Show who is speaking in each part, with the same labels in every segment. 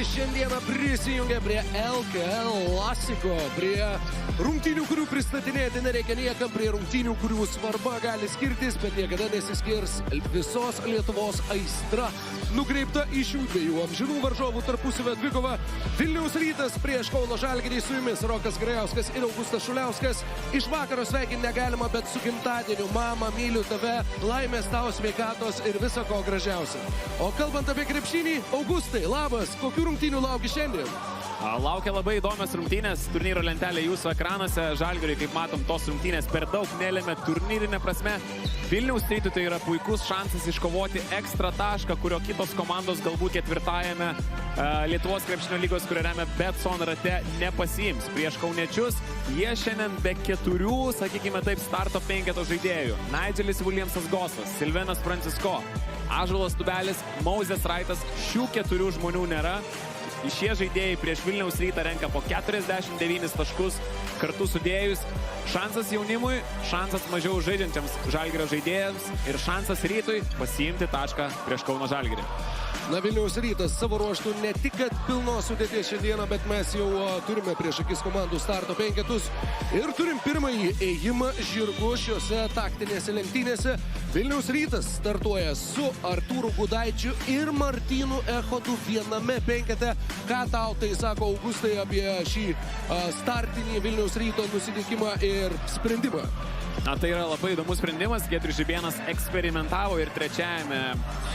Speaker 1: šiandieną prisijungia prie LKL Klasiko, prie rungtynių, kurių pristatinėti nereikia niekam, prie rungtynių, kurių svarba gali skirtis, bet niekada nesiskirs visos Lietuvos aistra. Nukreipta į šių dviejų amžinų varžovų tarpusavio dvikovą. Vilniaus Rytas prieš Kauno Žalgirį, su jumis Rokas Grajauskas ir Augustas Šuliauskas. Iš vakaro sveikinti negalima, bet su gimtadieniu, mama, myliu tave, laimės tau, sveikatos ir viso ko gražiausio. O kalbant apie krepšinį, Augustai, labas, kokių rungtynių lauki šiandien?
Speaker 2: Laukia labai įdomios rungtynės, turnyro lentelė jūsų ekranuose. Žalgiriui, kaip matom, tos rungtynės per daug nelėmė turnyrinė prasme. Vilniaus Rytui tai yra puikus šansas iškovoti ekstra tašką, kurio kitos komandos galbūt ketvirtajame Lietuvos krepšinio lygos, kurio remia Betson rate, nepasiims. Prieš kauniečius jie šiandien be keturių, sakykime taip, starto penketo žaidėjų. Nigelis Williamsas Gosas, Silvenas Francisko, Ąžuolas Tubelis, Mauzės Raitas. Šių keturių žmonių nėra. Šie žaidėjai prieš Vilniaus Rytą renka po 49 taškus kartu sudėjus. Šansas jaunimui, šansas mažiau žaidžiančiams Žalgirio žaidėjams ir šansas Rytui pasiimti tašką prieš Kauno Žalgirį.
Speaker 1: Na, Vilniaus Rytas savo ruoštų ne tik kad pilnos sudėties šiandieną, bet mes jau turime prieš akis komandų starto penketus ir turim pirmąjį ėjimą žirgu šiuose taktinėse lenktynėse. Vilniaus Rytas startuoja su Artūru Gudaičiu ir Martynu Echodu viename penkete. Ką tau tai sako, Augustai, apie šį startinį Vilniaus Ryto nusiteikimą ir sprendimą?
Speaker 2: Na, tai yra labai įdomus sprendimas. Giedrius Žibėnas eksperimentavo ir trečiajame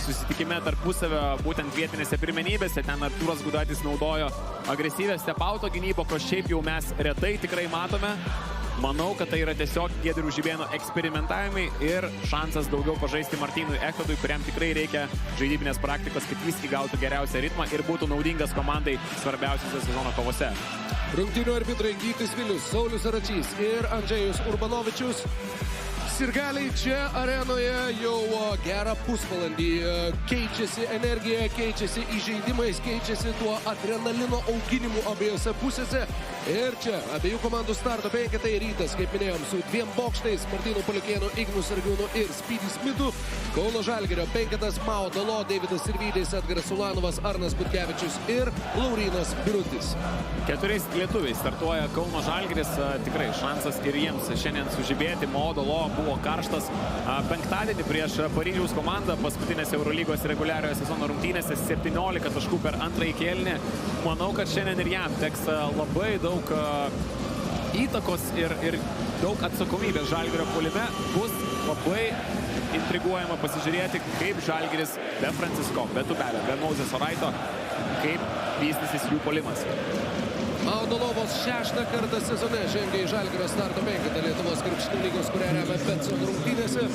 Speaker 2: susitikime tarpusavio būtent vietinėse pirmenybėse. Ten Artūras Gudaitis naudojo agresyvę step-auto gynybą, ko šiaip jau mes retai tikrai matome. Manau, kad tai yra tiesiog Giedriaus Žibėno eksperimentavimai ir šansas daugiau pažaisti Martynui Echodui, kuriam tikrai reikia žaidybinės praktikos, kad jis įgautų geriausią ritmą ir būtų naudingas komandai svarbiausiose sezono kovose.
Speaker 1: Rungtynių arbitrai Gytis Vilius, Saulius Aračys ir Andžejus Urbanovičius. Sirgaliai čia arenoje jau gerą pusvalandį keičiasi energija, keičiasi įžeidimais, keičiasi tuo adrenalino auginimu abiejose pusėse. Ir čia abiejų komandų starto penketai. Rytas, kaip minėjom, su dviem bokštais Martynu Paliukėnu, Ignu Sargiūnu ir Speedy Smithu. Kauno Žalgirio penketas Mao Dalo, Deividas Sirvydis, Edgaras Ulanovas, Arnas Butkevičius ir Laurynas Birutis.
Speaker 2: Keturiais lietuviais startuoja Kauno Žalgiris. Tikrai šansas ir jiems šiandien sužibėti. Mao Dalo buvo karštas penktadienį prieš Paryžiaus komandą paskutinėse Eurolygos reguliariojo sezono rungtynėse, 17 taškų per antrąjį kėlinį. Manau, kad šiandien ir jam teks labai daug įtakos ir daug atsakomybės Žalgirio puolime. Bus labai intriguojama pasižiūrėti, kaip Žalgiris be Francisko, be Tubelio, be Mauzės Raito, kaip vystysis jų puolimas.
Speaker 1: Maudolovas šeštą kartą sezone žengia į Žalgirio starto penketą Lietuvos krepšinio lygos, kurią remia Betson rungtynėse.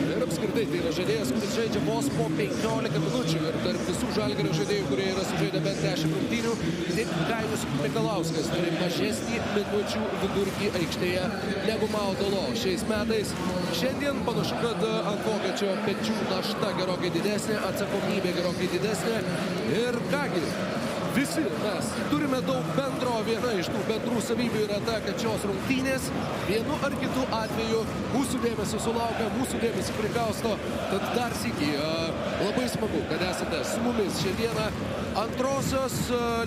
Speaker 1: Ir apskritai tai yra žaidėjas, kuris žaidžia vos po 15 minučių. Ir tarp visų Žalgirio žaidėjų, kurie yra sužaidę bent 10 rungtynių, tik Kainis Mikalauskas turi mažesnį minučių vidurkį aikštėje negu Maudolo šiais metais. Šiandien panašu, kad ant vokiečio pečių našta gerokai didesnė, atsakomybė gerokai didesnė. Ir kągi, visi mes turime daug bendro. Viena iš tų bendrų savybių yra ta, kad šios rungtynės vienu ar kitu atveju mūsų dėmesio sulaukia, mūsų dėmesį prikausto. Tad dar sykį labai smagu, kad esate su mumis šiandieną. Antrosios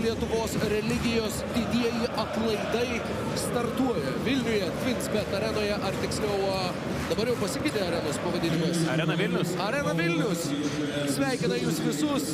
Speaker 1: Lietuvos religijos didieji atlaidai startuoja Vilniuje, Twinsbet arenoje, ar tiksliau dabar jau pasikeitė arenos pavadinimas.
Speaker 2: Arena Vilnius.
Speaker 1: Arena Vilnius. Sveikina jūs visus.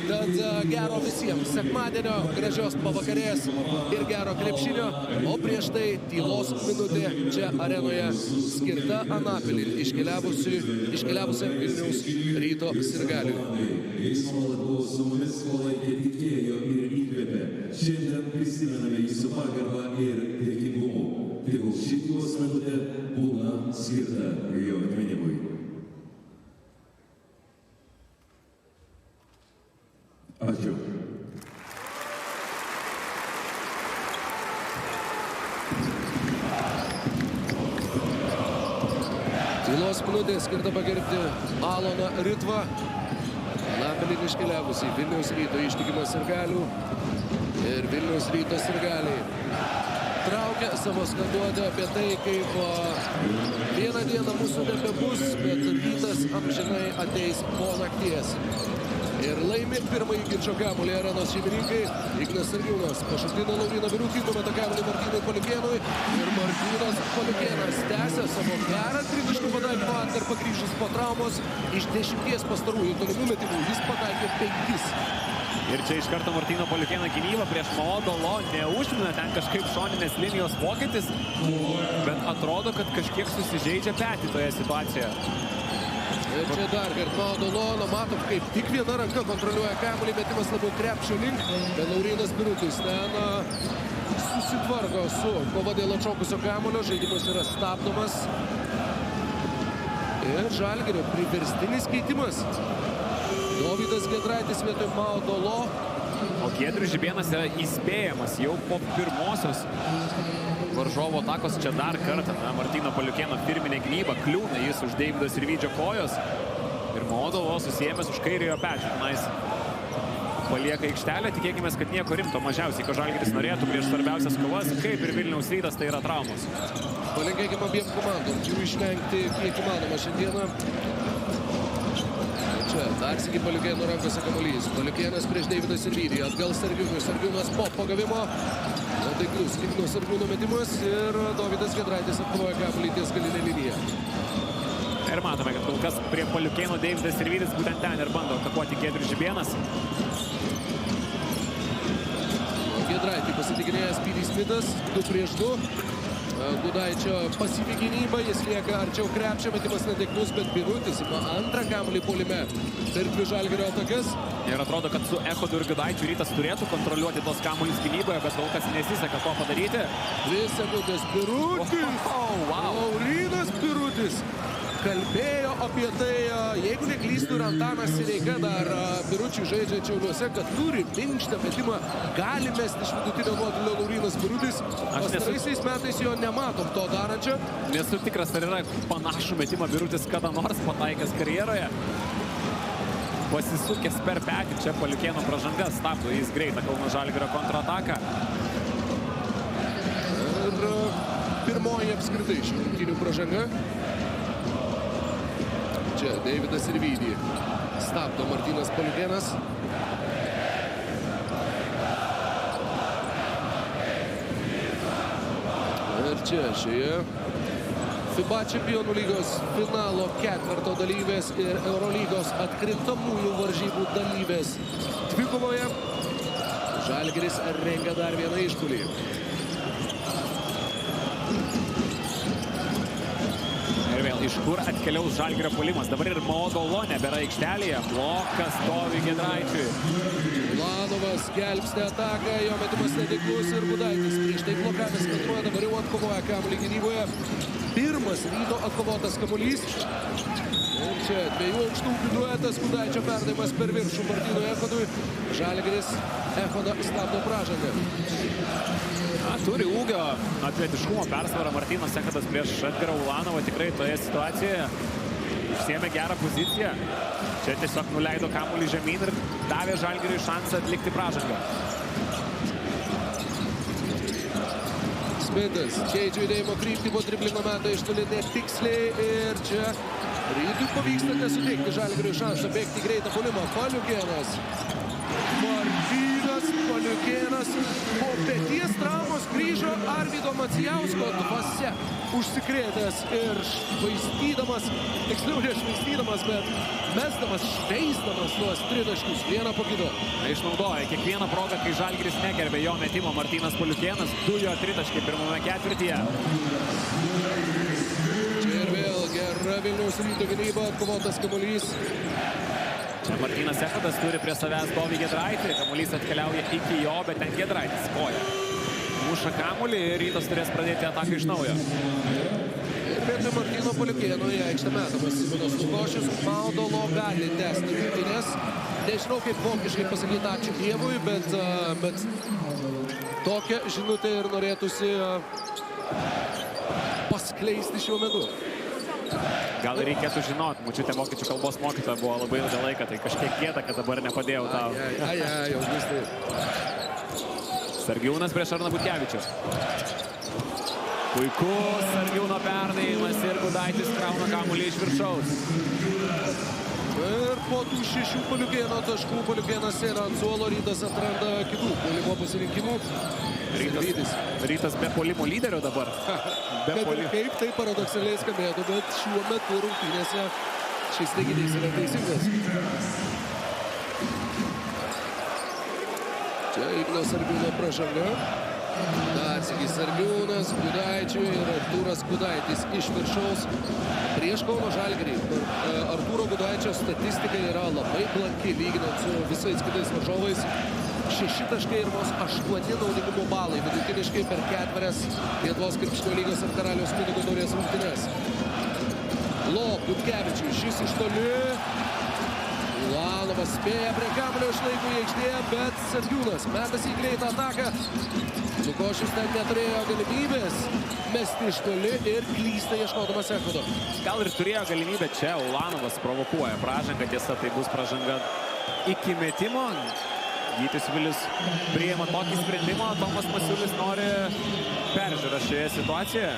Speaker 1: Tad gero visiems sekmadienio, gražios pavakarės ir gero krepšinio. O prieš tai tylos minutė čia arenoje skirta Anapilį iškeliavusiam Vilniaus Ryto sirgaliui.
Speaker 3: Jis nuolat buvo su mumis, palaikė, tikėjo ir įkvėpė. Šiandien prisimename jūsų pagarbą ir dėkingumu. Tegul ši tylos minutė būna skirta jo atminimui. Ačiū.
Speaker 1: Tylos minutė skirta pagerbti Aloną Ritvą. Anapilį iškeliavusi Vilniaus Ryto ištikimas sirgalių. Ir Vilniaus Ryto sirgaliai traukia savo skanduotę apie tai, kaip vieną dieną mūsų nebebus, bet rytas amžinai ateis po nakties. ir laimi pirmąjį ginčio kamuolį arenos šeimininkai. Ignas Sargiūnas pašokdina Lauryną Birutį, numeta kamuolį Martynui Paliukėnui ir Martynas Paliukėnas tęsia savo gerą tritaškų pataikymą atkarpą grįžus po traumos. Iš 10 pastarųjų tolimų metimų jis pataikė 5.
Speaker 2: Ir čia iš karto Martyno Paliukėno gynyba prieš Maodolo neužmina ten kažkaip šoninės linijos pokytis, bet atrodo, kad kažkiek susižeidžia petį toje situacijoje.
Speaker 1: Ir čia dar kartą Maodolo, matom, kaip tik viena ranka kontroliuoja kamuolį, metimas labiau krepšio link, bet Laurynas Birutis ten susitvarko su kova dėl atšokusio kamuolio, žaidimas yra stabdomas. Ir Žalgirio priverstinis keitimas. Dovydas Giedraitis vietoj Maodolo.
Speaker 2: O Giedrius Žibėnas yra įspėjamas jau po pirmosios varžovo atakos. Čia dar kartą Martyno Paliukėno firminė gynyba, kliūna jis už Deivido Sirvydžio kojos ir Maodolo susijėmęs už kairiojo pečių. Tenais palieka aikštelę, tikėkime, kad nieko rimto, mažiausiai, ko Žalgiris norėtų prieš svarbiausias kovas, kaip ir Vilniaus Rytas, tai yra traumos.
Speaker 1: Palinkėkime abiem komandom, jų išvengti kiek įmanoma šiandieną. Čia dar sykį Paliukėno rankose kamuolys. Paliukėnas prieš Deividą Sirvydį, atgal Sargiūnui. Sargiūnas po pagavimo. Taiklus Igno Sargiūno metimas ir Dovydas Giedraitis atkovoja kamuolį ties galinę liniją.
Speaker 2: Ir matome, kad kol kas prie Paliukėno Deividas Sirvydis būtent ten ir bando atakuoti Giedrius Žibėnas.
Speaker 1: Giedraitį pasitikinėjęs Pyrys Midas, 2 prieš 2. Gudaičio pasyvi gynyba, jis lieka arčiau krepšio, metimas netaiklus, bet Birutis ima antrą kamuolį puolime per 2 Žalgirio atakas.
Speaker 2: Ir atrodo, kad su Echodu ir Gudaičiu Rytas turėtų kontroliuoti tos kamuolius gynyboje, bet kol kas nesiseka to padaryti.
Speaker 1: 2 sekundės Birutis. Laurynas Birutis kalbėjo apie tai, jeigu neklystų, ir Antanas Sireika dar Biručiui žaidžia Šiauliuose, kad turi minkštą metimą, gali mesti iš vidutinio nuotolio Laurynas Birutis. Pastaraisiais metais jo nematom to darančio.
Speaker 2: Nesu tikras, ar yra panašų metimą Birutis kada nors pataikęs karjeroje. Pasisukęs per petį, čia Paliukėno pražanga stabdo jis greitą Kauno Žalgirio kontrataką.
Speaker 1: Ir pirmoji apskritai šių rungtynių pražanga. Čia Deividas Sirvydį stabdo Martynas Paliukėnas. Ir čia šioje FIBA Čempionų lygos finalo ketverto dalyvės ir Eurolygos atkrintamųjų varžybų dalyvės dvikovoje Žalgiris rengia dar vieną išpuolį.
Speaker 2: Ir vėl iš kur atkeliaus Žalgirio puolimas. Dabar ir Maodolo nebėra aikštelėje. Blokas stovi Giedraičiui.
Speaker 1: Ulanovas gelbsti ataką, jo metimas netaiklus ir Gudaitis prieš tai blokavęs metruoja, dabar jau atkovoja kamuolį gynyboje. Pirmas Ryto atkovotas kamuolys. Ir čia 2 aukštųjų duetas, Gudaičio perdavimas per viršų Martynui Echodui. Žalgiris Echodą stabdo pražangą.
Speaker 2: Turi ūgio atletiškumo persvarą Martynas Echodas prieš Edgarą Ulanovą. Tikrai toje situacijoje užsiėmė gerą poziciją. Čia tiesiog nuleido kamuolį žemyn ir davė Žalgiriui šansą atlikti pražangą.
Speaker 1: Smitas keičia judėjimo kryptį po driblingo meto iš toli netiksliai ir čia Rytui pavyksta nesuteikti Žalgiriui šansą bėgti greitą puolimą. Paliukėnas. Martynas Paliukėnas po peties traumos grįžo Arvydo Macijausko dvasia užsikrėtęs ir švaistydamas, tiksliau nešvaistydamas, bet mesdamas, šveisdamas tuos tritaškius vieną po kito.
Speaker 2: Išnaudoja kiekvieną progą, kai Žalgiris negerbė jo metimo. Martynas Paliukėnas 2 jo tritaškiai pirmame ketvirtyje.
Speaker 1: Čia ir vėl gera Vilniaus Ryto gynyba, atkovotas kamuolys.
Speaker 2: Čia Martynas Echodas turi prie savęs Dovį Giedraitį. Kamuolys atkeliauja iki jo, bet ten Giedraitis koja. Muša kamuolį ir Rytas turės pradėti ataką iš naujo.
Speaker 1: Ir vietoj Martyno Paliukėno į aikštę metamas Simonas Lukošius. Maodolo gali tęsti rungtynes. Nežinau, kaip vokiškai pasakyti ačiū Dievui, bet tokią žinutę ir norėtųsi paskleisti šiuo metu.
Speaker 2: Gal reikėtų žinot, močiutė vokiečių kalbos mokytoja buvo labai ilgą laiką, tai kažkiek gėda, kad dabar nepadėjau tau.
Speaker 1: Augustai.
Speaker 2: Sargiūnas prieš Arną Butkevičių. Puikus Sargiūno perdavimas ir Gudaitis krauna kamuolį iš viršaus.
Speaker 1: Ir po tų 6 Paliukėno taškų Paliukėnas sėda ant suolo, Rytas atranda kitų puolimo pasirinkimų.
Speaker 2: Rytas be puolimo lyderio dabar.
Speaker 1: Kad ir kaip tai paradoksaliai skambėtų, bet šiuo metu rungtynėse šis teiginys yra teisingas. Čia Igno Sargiūno pražanga. Dar sykį Sargiūnas, Gudaičiui ir Artūras Gudaitis iš viršaus prieš Kauno Žalgirį. Artūro Gudaičio statistika yra labai blanki, lyginant su visais kitais varžovais. 6 taškai ir vos 8 naudingumo balai vidutiniškai per 4 Lietuvos krepšinio lygos ir Karaliaus Mindaugo taurės rungtynes. Butkevičiui, šis iš toli. Ulanovas spėja prie kamuolio, išlaiko į aikštėje, bet Sargiūnas metas į greitą ataką. Lukošius ten neturėjo galimybės mesti iš toli ir klysta ieškodamas Ekvado.
Speaker 2: Gal ir turėjo galimybę čia, Ulanovas provokuoja pražangą, tiesa, tai bus pražanga iki metimo. Gytis Vilius priima tokį sprendimą, Tomas Masiulis nori peržiūrą šioje situacijoje.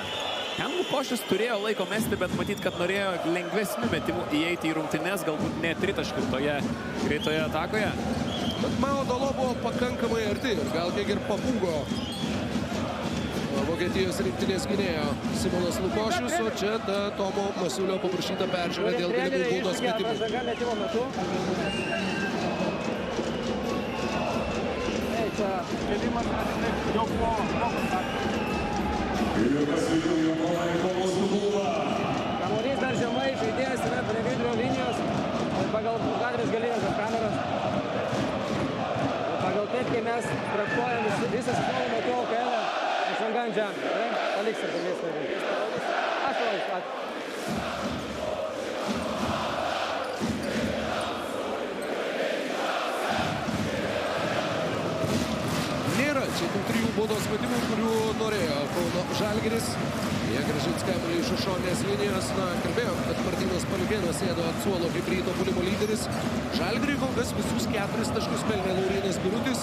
Speaker 2: Ten Lukošius turėjo laiko mesti, bet matyt, kad norėjo lengvesnių metimų įeiti į rungtynes, galbūt ne tritaškių toje greitoje atakoje.
Speaker 1: Bet Mao Dolo buvo pakankamai arti ir gal kiek ir papūgo Vokietijos rinktinės gynėjo Simonas Lukošius, o čia Tomo Masiulio paprašyta peržiūra dėl galimų baudos metimų.
Speaker 4: Kamuolys dar žemai, žaidėjas yra prie vidurio linijos pagal kadrės galinės kameras. Pagal taip, kai mes traktuojam visą sezoną metu LKL, aš angandžią, paliks ir galės. Aš paliks.
Speaker 1: Nėra čia tų 3 baudos metimų, kurių norėjo Kauno Žalgiris. Jie grąžins kamuolį iš šoninės linijos. Kalbėjom, kad Martynas Paliukėnas sėdo ant suolo kaip ryto puolimo lyderis. Žalgiriui kol kas visus 4 taškus pelnė Laurynas Birutis.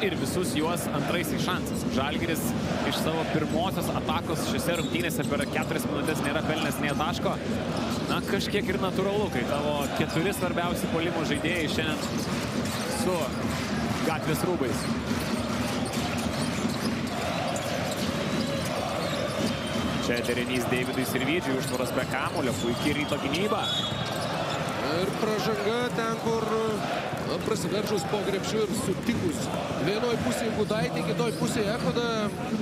Speaker 2: Ir visus juos antraisiais šansais. Žalgiris iš savo pirmosios atakos šiose rungtynėse per 4 minutės nėra pelnęs nė taško. Na, kažkiek ir natūralu, kai tavo 4 svarbiausi puolimo žaidėjai šiandien su gatvės rūbais. Čia derinys Deividui Sirvydžiui, užtvaros be kamuolio, puikiai ryto gynyba.
Speaker 1: Ir pražanga ten, kur prasiveržus po krepšiu ir sutikus vienoj pusėje Gudaitį, kitoj pusėje Ekvadą.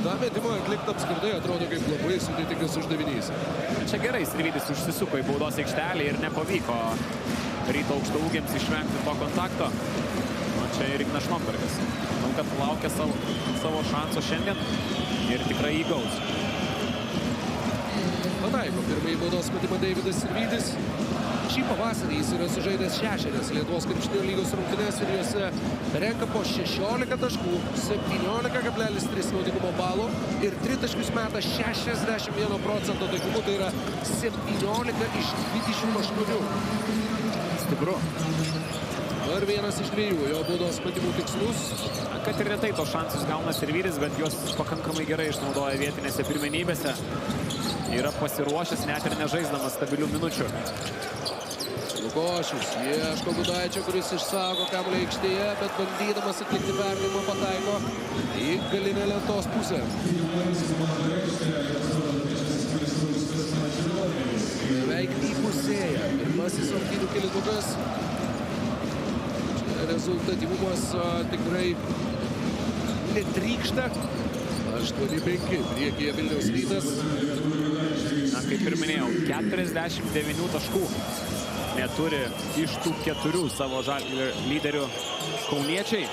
Speaker 1: Ta metimą atlikti apskritai atrodo kaip labai sudėtingas uždavinys.
Speaker 2: Čia gerai Sirvydis užsisuko į baudos aikštelį ir nepavyko ryto aukštaūgiams išvengti to kontakto. O čia ir Ignas Švambergas. Manau, kad laukia savo šanso šiandien ir tikrai jį gaus.
Speaker 1: Pataiko pirmąjį baudos metimą Deividas Sirvydis. Šį pavasarį jis yra sužaidęs 6 Lietuvos krepšinio lygos rungtynes ir juose renka po 16 taškų, 17,3 naudingumo balų ir 3 taškus meta 61% taikymu, tai yra 17 iš 28.
Speaker 2: Stipru.
Speaker 1: Ir vienas iš 2 jo baudos metimų tikslus.
Speaker 2: Kad ir retai tos šansus gauna Sirvydis, bet juos pakankamai gerai išnaudoja vietinėse pirmenybėse. Yra pasiruošęs net ir nežaisdamas stabilių minučių.
Speaker 1: Lukošius ieško Gudaičio, kuris išsaugo kamuolį aikštėje, bet bandydamas atlikti perdavimą pataiko į galinę lentos pusę. Beveik įpusėja. Pirmasis rungtynių kėlinukas. Rezultatyvumas tikrai netrykšta. 8-5 priekyje Vilniaus Rytas.
Speaker 2: Na, kaip ir minėjau, 49 taškų neturi iš tų 4 savo Žalgirio lyderių kauniečiai.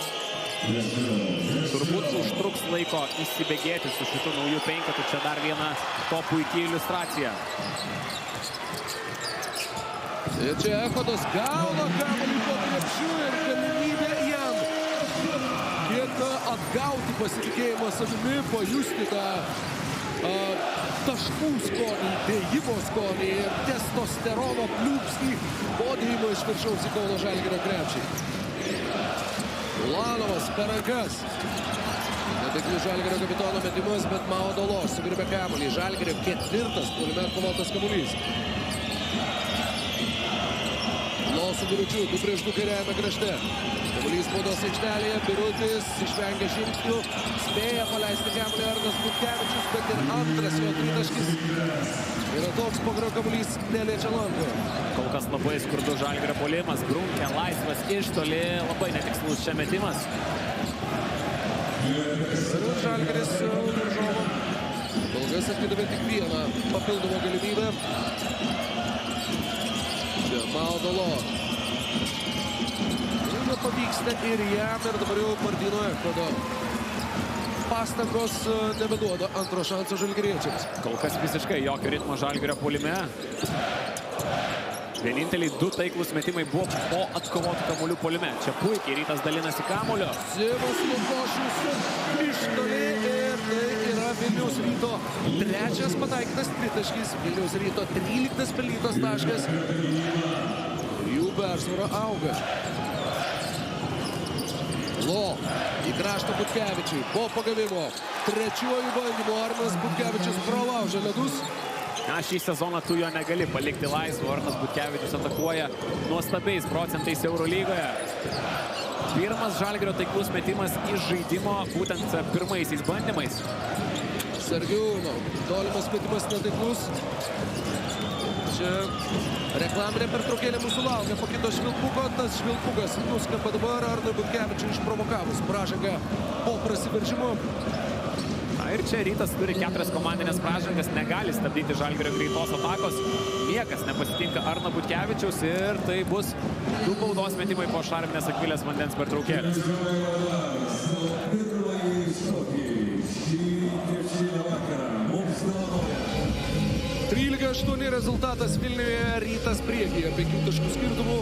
Speaker 2: Turbūt užtruks laiko įsibėgėti su šitų naujų 5, tai čia dar viena to puikiai iliustracija.
Speaker 1: Ir čia Ekvadas gauna kamuolį po krepšiu ir galimybė jam kiek atgauti pasitikėjimą savimi, pajusti tą taškų skonį, dėjimo skonį ir testosterono pliūpsnį podėjimo iš viršaus į Kauno Žalgirio krepšį. Ulanovas per rankas. Netaiklius Žalgirio kapitono metimas, bet Mao Dolo sugribė kamuolį. Žalgirio 4. puolime atkovotas kamuolys. naujausių minučių, 2-2 kairiajame krašte. Kamuolys baudos aikštelėje, Birutis išvengia žingsnių, spėja paleisti kamuolį Arnas Butkevičius, bet ir antras jo tritaškis yra toks, po kurio kamuolys neliečia lanko.
Speaker 2: Kol kas labai skurdus Žalgirio puolimas, Grunkė laisvas iš toli, labai netikslus čia metimas.
Speaker 1: Ir Žalgiris varžovo. Kol kas atidavė tik vieną papildomą galimybę. Čia Maudalo. Nepavyksta ir jam, ir dabar jau Martyno Ekvado pastangos nebeduoda antro šanso žalgiriečiams.
Speaker 2: Kol kas visiškai jokio ritmo Žalgirio puolime. Vieninteliai 2 taiklus metimai buvo po atkovotų kamuolių puolime. Čia puikiai Rytas dalinasi kamuolio.
Speaker 1: Simas Lukošius iš toli ir tai yra Vilniaus Ryto trečias pataikytas tritaškis. Vilniaus Ryto 13 pelnytas taškas. Jų persvara auga. Lo į kraštą Butkevičiui po pagavimo. Trečiuoju bandymu Arnas Butkevičius pralaužia ledus.
Speaker 2: Na, šį sezoną tu jo negali palikti laisvo. Arnas Butkevičius atakuoja nuostabiais procentais Eurolygoje. Pirmas Žalgirio taiklus metimas iš žaidimo būtent pirmaisiais bandymais.
Speaker 1: Sergiūno tolimas metimas netaiklus. Čia reklaminė pertraukėlė mūsų laukia po kito švilpuko. Tas švilpukas nuskamba dabar Arnui Butkevičiui išprovokavus pražangą po prasiveržimo.
Speaker 2: Na ir čia Rytas turi 4 komandinės pražangas, negali stabdyti Žalgirio greitos atakos. Niekas nepasitinka Arno Butkevičiaus ir tai bus 2 baudos metimai po šarminės Akvilės vandens pertraukėlės.
Speaker 1: 13-8 rezultatas Vilniuje, Rytas priekyje 5 taškų skirtumų,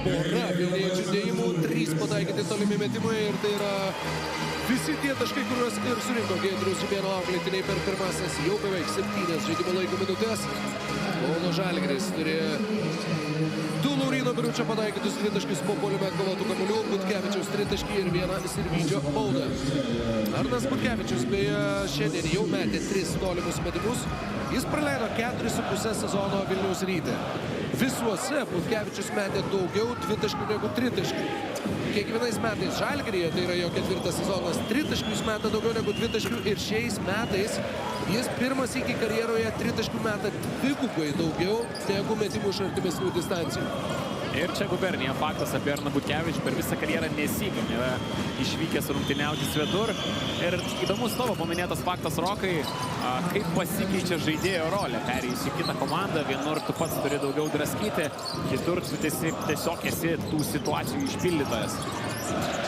Speaker 1: pora vilniečių dėjimų, 3 pataikyti tolimi metimai ir tai yra visi tie taškai, kuriuos ir surinko Giedriaus Žibėno auklėtiniai per pirmasis jau beveik 7 žaidimo laiko minutės. Kauno Žalgiris turėjo 2 Lauryno Biručio pataikytus 2 taškius po puolime atkovotų kamuolių, Butkevičiaus 3 taškį ir 1 Sirvydžio baudą. Arnas Butkevičius beje šiandien jau metė 3 tolimus metimus. Jis praleido 4,5 sezono Vilniaus Ryte. Visuose Butkevičius metė daugiau 2 taškų negu 3 taškų. Kiekvienais metais Žalgiryje, tai yra jo 4 sezonas, 3 taškius meta daugiau negu 2 taškių ir šiais metais jis pirmas iki karjeroje 3 taškų meta 2 daugiau negu metimų iš artimesnių distancijų.
Speaker 2: Ir čia gubernija faktas apie Arną Butkevičių per visą karjerą nesykia nėra išvykęs rungtyniauti svetur. Ir įdomus tavo paminėtas faktas, Rokai, kaip pasikeičia žaidėjo rolė. Perėjus į kitą komandą, vienur tu pats turi daugiau draskyti, kitur tu tiesiog esi tų situacijų išpildytojas.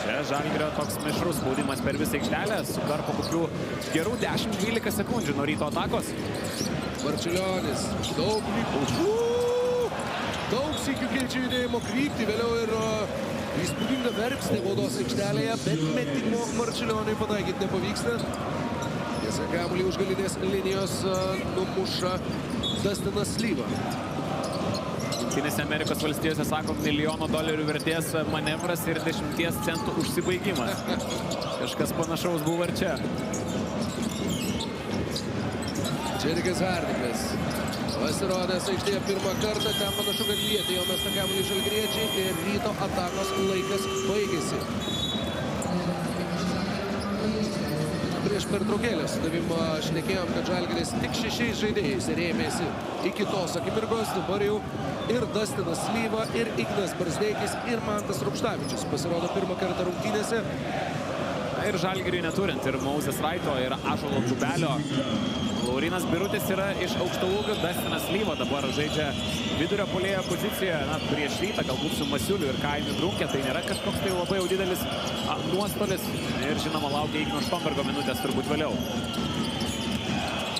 Speaker 2: Čia Žalgirio toks mišrus spaudimas per visą aikštelę, sukarpo kokių gerų 10-12 sekundžių nuo Ryto atakos.
Speaker 1: Marčiulionis, daug sykių keičia judėjimo kryptį, vėliau ir įspūdinga verpsnė baudos aikštelėje, bet metimo Marčiulioniui pataikyti nepavyksta. Tiesa, kamuolį už galinės linijos numuša Dustinas Slyva.
Speaker 2: Jungtinėse Amerikos valstijose, sako, $1 milijono vertės manevras ir 10 centų užsibaigimas. Kažkas panašaus buvo ir čia.
Speaker 1: Džerikas Hardikas pasirodęs aikštėje pirmą kartą, ten panašu, kad lietė jo mestą kamuolį žalgiriečiai ir Ryto atakos laikas baigėsi. Prieš pertraukėlę su tavim šnekėjom, kad Žalgiris tik 6 žaidėjais rėmėsi iki tos akimirkos. Dabar jau ir Dustinas Slyva, ir Ignas Barzdeikis, ir Mantas Rupštavičius pasirodo pirmą kartą rungtynėse.
Speaker 2: Ir Žalgiriui neturint ir Mauzės Raito, ir Ąžuolo Čubelio. Laurinas Birutis yra iš aukštaūgio, Dustinas Slyva dabar žaidžia vidurio puolėjo poziciją, prieš Rytą, galbūt su Masiuliu ir Kaimiu Grunkė. Tai nėra kažkoks tai labai jau didelis nuostolis. Ir žinoma, laukia Igno Štombergo minutės turbūt vėliau.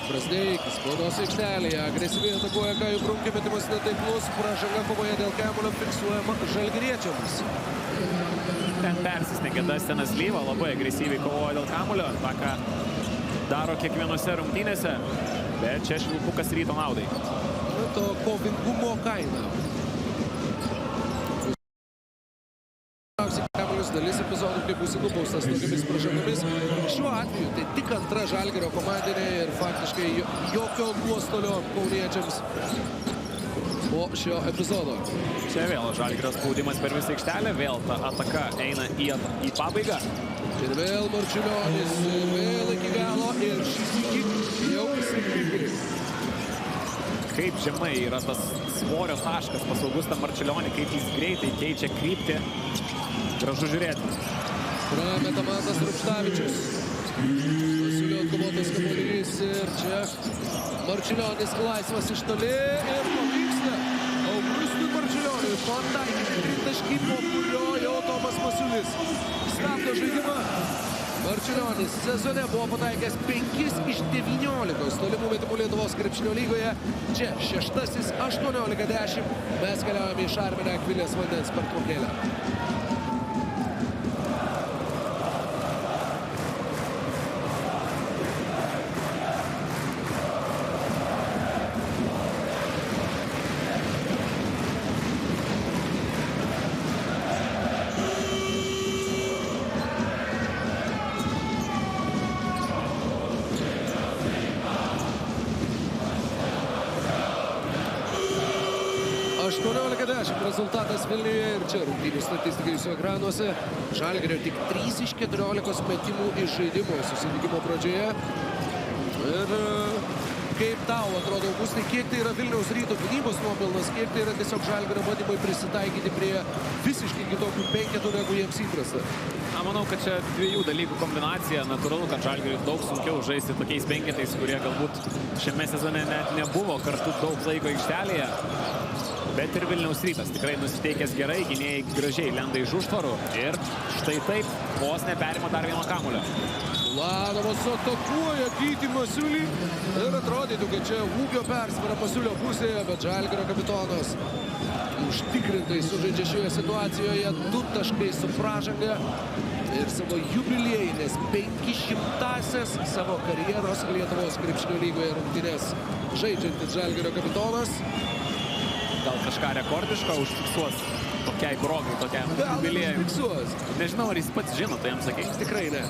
Speaker 1: Barzdeikis baudos aikštelėje, agresyviai atakuoja Kaimiu Grunkė, metimas netaiklus, pražanga kovoje dėl kamuolio fiksuojama žalgiriečiams.
Speaker 2: Ten persistengė Dustinas Slyva, labai agresyviai kovoja dėl kamuolio, tą ką daro kiekvienose rungtynėse, bet čia švilpukas Ryto naudai.
Speaker 1: To kovingumo kaina. Kamuolius dalis epizodų, kaip būsi nubaustas tokiamis pražangomis. Šiuo atveju tai tik antra Žalgirio komandinė ir faktiškai jokio nuostolio kauniečiams po šio epizodo.
Speaker 2: Čia vėl Žalgirio spaudimas per visą aikštelę, vėl ta ataka eina į pabaigą.
Speaker 1: Ir vėl Marčiulionis, vėl iki galo ir šis iki jau sėkmingai.
Speaker 2: Kaip žemai yra tas svorio taškas pas Augustą Marčiulionį, kaip jis greitai keičia kryptį. Gražu žiūrėti.
Speaker 1: Prameta Mantas Rupštavičius. Masiulio atkovotas kamuolys ir čia Marčiulionis laisvas iš toli ir pavyksta Augustui Marčiulioniui pataikyti tritaškį, po kurio jau Tomas Masiulis stabdo žaidimą. Marčiulionis sezone buvo pataikęs 5 iš 19 tolimų metimų Lietuvos krepšinio lygoje. Čia 6-asis, 18-10. Mes keliaujame į Šarminę Akvilės vandens pertraukėlę. Rezultatas Vilniuje ir čia rungtynių statistika jūsų ekranuose. Žalgirio tik 3 iš 14 metimų iš žaidimo susitikimo pradžioje. Ir kaip tau atrodo, Augustai, kiek tai yra Vilniaus Ryto gynybos nuopelnas, kiek tai yra tiesiog Žalgirio bandymai prisitaikyti prie visiškai kitokių penketų, negu jiems įprasta?
Speaker 2: Manau, kad čia dviejų dalykų kombinacija. Natūralu, kad Žalgiriui daug sunkiau žaisti tokiais penketais, kurie galbūt šiame sezone net nebuvo kartu daug laiko aikštelėje. Bet ir Vilniaus Rytas tikrai nusiteikęs gerai, gynėjai gražiai lenda iš užtvarų ir štai taip vos neperima dar vieno kamuolio.
Speaker 1: Ulanovas atakuoja Gytį Masiulį ir atrodytų, kad čia ūgio persvara Masiulio pusėje, bet Žalgirio kapitonas užtikrintai sužaidžia šioje situacijoje 2 taškai su pražanga ir savo jubiliejinės 500-asias savo karjeros Lietuvos krepšinio lygoje rungtynes žaidžiantis Žalgirio kapitonas.
Speaker 2: Gal kažką rekordišką užfiksuos tokiai progai, tokiam jubiliejui.
Speaker 1: Fiksuos.
Speaker 2: Nežinau, ar jis pats žino, tai jam sakei.
Speaker 1: Tikrai ne.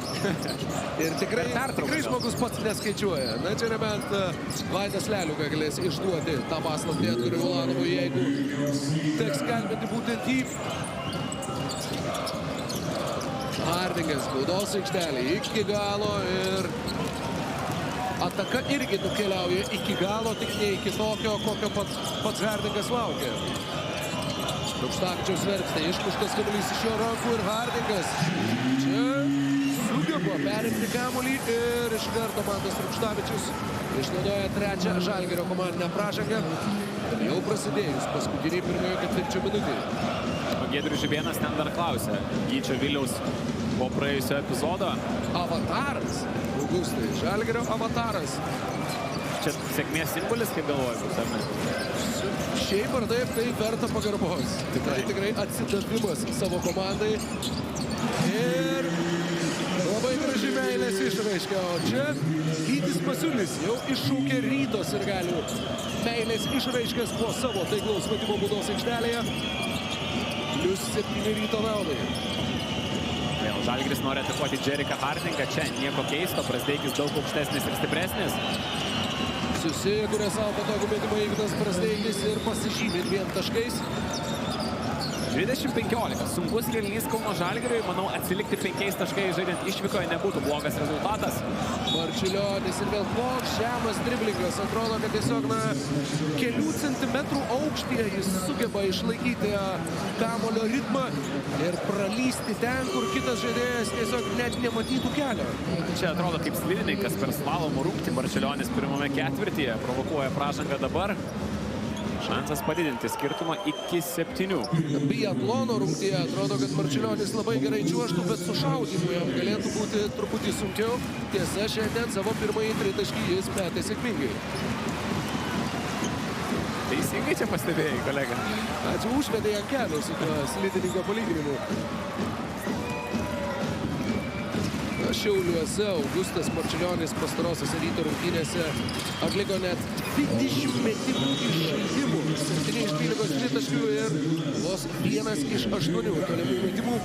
Speaker 1: Ir tikrai žmogus pats neskaičiuoja. Na, čia nebent Vaidas Leliuka galės išduoti tą paslaptį Edgarui Ulanovui, jeigu teks kalbinti būtent jį. Hardingas baudos aikštelė iki galo ir ataka irgi nukeliauja iki galo, tik ne iki tokio, kokio pats Hardingas laukia. Rupštavičiaus verpstė, išmuštas kamuolys iš jo rankų ir Hardingas čia sugeba perimti kamuolį ir iš karto Mantas Rupštavičius išnaudoja trečią Žalgirio komandinę pražangą. Jau prasidėjus paskutiniai pirmojo ketvirčio minutį.
Speaker 2: Giedrius Žibėnas ten dar klausė Gyčio Viliaus po praėjusio epizodo.
Speaker 1: Avataras, Augustai, Žalgirio avataras.
Speaker 2: Čia sėkmės simbolis, kaip galvoju, bus, ar ne?
Speaker 1: Šiaip ar taip, tai verta pagarbos. Tikrai atsidavimas savo komandai. Ir labai graži meilės išraiška. O čia Gytis Masiulis jau iššaukė Ryto sirgalių meilės išraiškas po savo taiklaus metimo baudos aikštelėje. +7 Ryto naudai.
Speaker 2: Vėl Žalgiris nori atakuoti Džeriką Hardingą. Čia nieko keisto, Brazdeikis daug aukštesnis ir stipresnis.
Speaker 1: Susikuria savo patogų metimą įvytas Brazdeikis ir pasižymė 2 taškais.
Speaker 2: 20-15. Sunkus kėlinys Kauno Žalgiriui. Manau, atsilikti 5 taškais žaidžiant išvykoje nebūtų blogas rezultatas.
Speaker 1: Marčiulionis ir vėl koks žemas driblingas. Atrodo, kad tiesiog kelių centimetrų aukštyje jis sugeba išlaikyti kamuolio ritmą ir pralysti ten, kur kitas žaidėjas tiesiog net nematytų kelio.
Speaker 2: Čia atrodo kaip slidininkas per slalomų rungtį. Marčiulionis pirmame ketvirtyje provokuoja pražangą dabar. Šansas padidinti skirtumą iki 7.
Speaker 1: Biatlono rungtyje atrodo, kad Marčiulionis labai gerai čiuožtų, bet su šaudymu jam galėtų būti truputį sunkiau. Tiesa, šiandien savo pirmąjį tritaškį jis metė sėkmingai.
Speaker 2: Teisingai čia pastebėjai, kolega.
Speaker 1: Ačiū, užvedė ant kelio su tuo slidininko palyginimu. Šiauliuose Augustas Marčiulionis pastarosiose Ryto rungtynėse atliko net 20 metimų iš žaidimų, 7 iš 12 tritaškių ir vos 1 iš 8 tolimų metimų.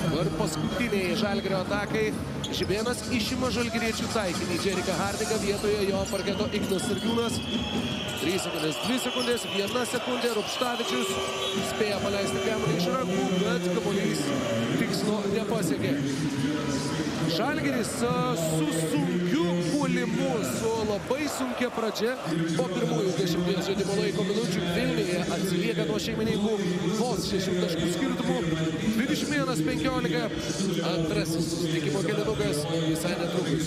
Speaker 1: Ir paskutiniai Žalgirio atakai. Žibėnas išima žalgiriečių taikinį. Džeriką Hardingą vietoje jo parketo Ignas Sargiūnas. 3 sekundės, 2 sekundės, 1 sekundė. Rupštavičius spėja paleisti kamuolį iš rankų, bet kamuolys tikslo nepasiekė. Žalgiris su sunkiu puolimu, su labai sunkia pradžia. Po pirmųjų 10 žaidimo laiko minučių Vilniuje atsilieka nuo šeimininkų vos 6 taškų skirtumų. 21-15. Antrasis susitikimo kėlinukas visai netrukus.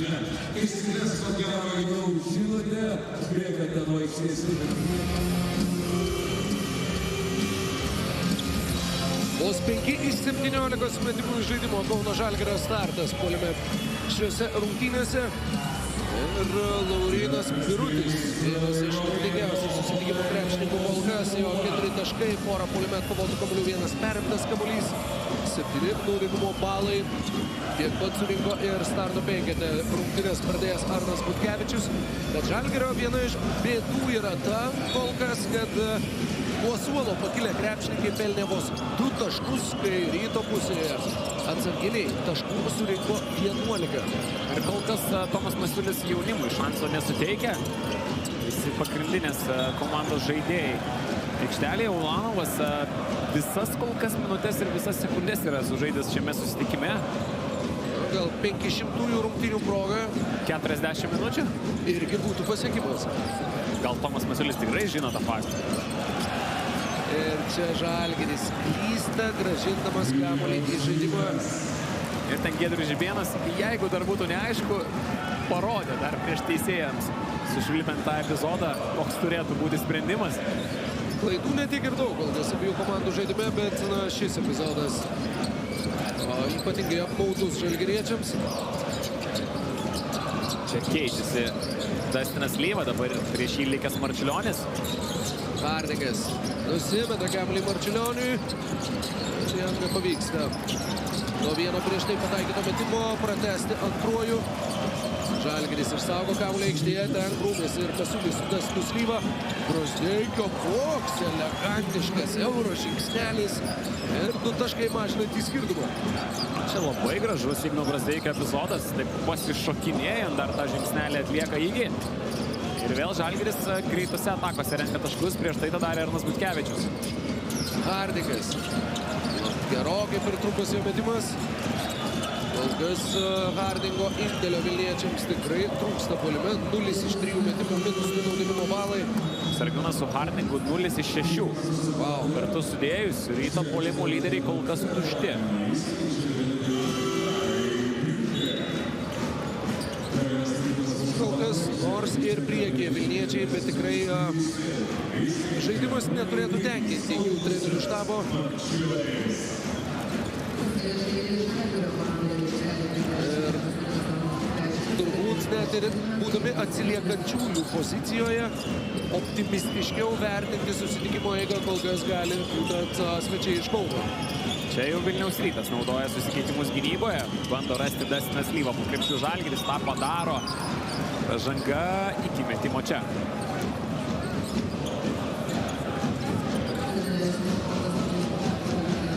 Speaker 1: Vos 5 iš 17 metimų iš žaidimo Kauno Žalgirio startas puolime šiuose rungtynėse. Ir Laurynas Birutis, vienas iš naudingiausių susitikimo krepšininkų kol kas, jo 4 taškai, porą puolime atkovotų kamuolių, vienas perimtas kamuolys, 7 naudingumo balai. Tiek pat surinko ir starto penkete rungtynės pradėjęs Arnas Butkevičius. Bet Žalgirio viena iš bėdų yra ta kol kas, kad nuo suolo pakilę krepšininkai pelnė vos 2 taškus, kai Ryto pusėje atsarginiai taškų surinko 11.
Speaker 2: Ir kol kas Tomas Masiulis jaunimui šanso nesuteikia. Visi pagrindinės komandos žaidėjai aikštelėje. Ulanovas visas kol kas minutės ir visas sekundės yra sužaidęs šiame susitikime.
Speaker 1: Gal 500 rungtynių proga.
Speaker 2: 40 minučių.
Speaker 1: Irgi būtų pasiekimas.
Speaker 2: Gal Tomas Masiulis tikrai žino tą faktą.
Speaker 1: Ir čia Žalgiris klysta, grąžindamas kamuolį į žaidimą.
Speaker 2: Ir ten Giedrius Žibėnas, jeigu dar būtų neaišku, parodė dar prieš teisėjams, sušvilpiant tą epizodą, koks turėtų būti sprendimas.
Speaker 1: Klaidų ne tiek ir daug, kol kas abiejų komandų žaidime, bet šis epizodas ypatingai apmaudus žalgiriečiams.
Speaker 2: Čia keičiasi Dastinas Lyva, dabar prieš jį likęs Marčiulionis.
Speaker 1: Hardingas nusimeta kamuolį Marčiulioniui. Jam nepavyksta nuo vieno prieš tai pataikyto metimo pratęsti antruoju. Žalgiris išsaugo kamuolį aikštėje, ten Krūmis ir Masiulis su Dastinu Slyva. Grozdeikio koks elegantiškas euro žingsnelis ir 2 taškai mažinantį skirtumą.
Speaker 2: Čia labai gražus Igno Grozdeikio epizodas, taip pasišokinėjant dar tą žingsnelį atlieka Igi. Ir vėl Žalgiris greitose atakose renka taškus, prieš tai tą darė Arnas Butkevičius.
Speaker 1: Hardingas. Gerokai pritrukus jo metimas. Kol kas Hardingo indėlio Vilniečiams tikrai trūksta puolime. 0 iš 3 metimų, minus naudingumo balai.
Speaker 2: Sargiūnas su Hardingu 0 iš 6.
Speaker 1: Wow.
Speaker 2: Kartu sudėjus, Ryto puolimo lyderiai kol kas tušti.
Speaker 1: Kol kas nors ir priekyje Vilniečiai, bet tikrai žaidimas neturėtų tenkinti jų trenerių štabo. Ir turbūt net ir būdami atsiliekančiųjų pozicijoje, optimistiškiau vertinti susitikimo eigą kol kas gali būtent svečiai iš Kauno.
Speaker 2: Čia jau Vilniaus Rytas naudoja susikeitimus gynyboje, bando rasti Dastinas Lyva, po krepšių Žalgiris tą padaro. Pražanga iki metimo čia.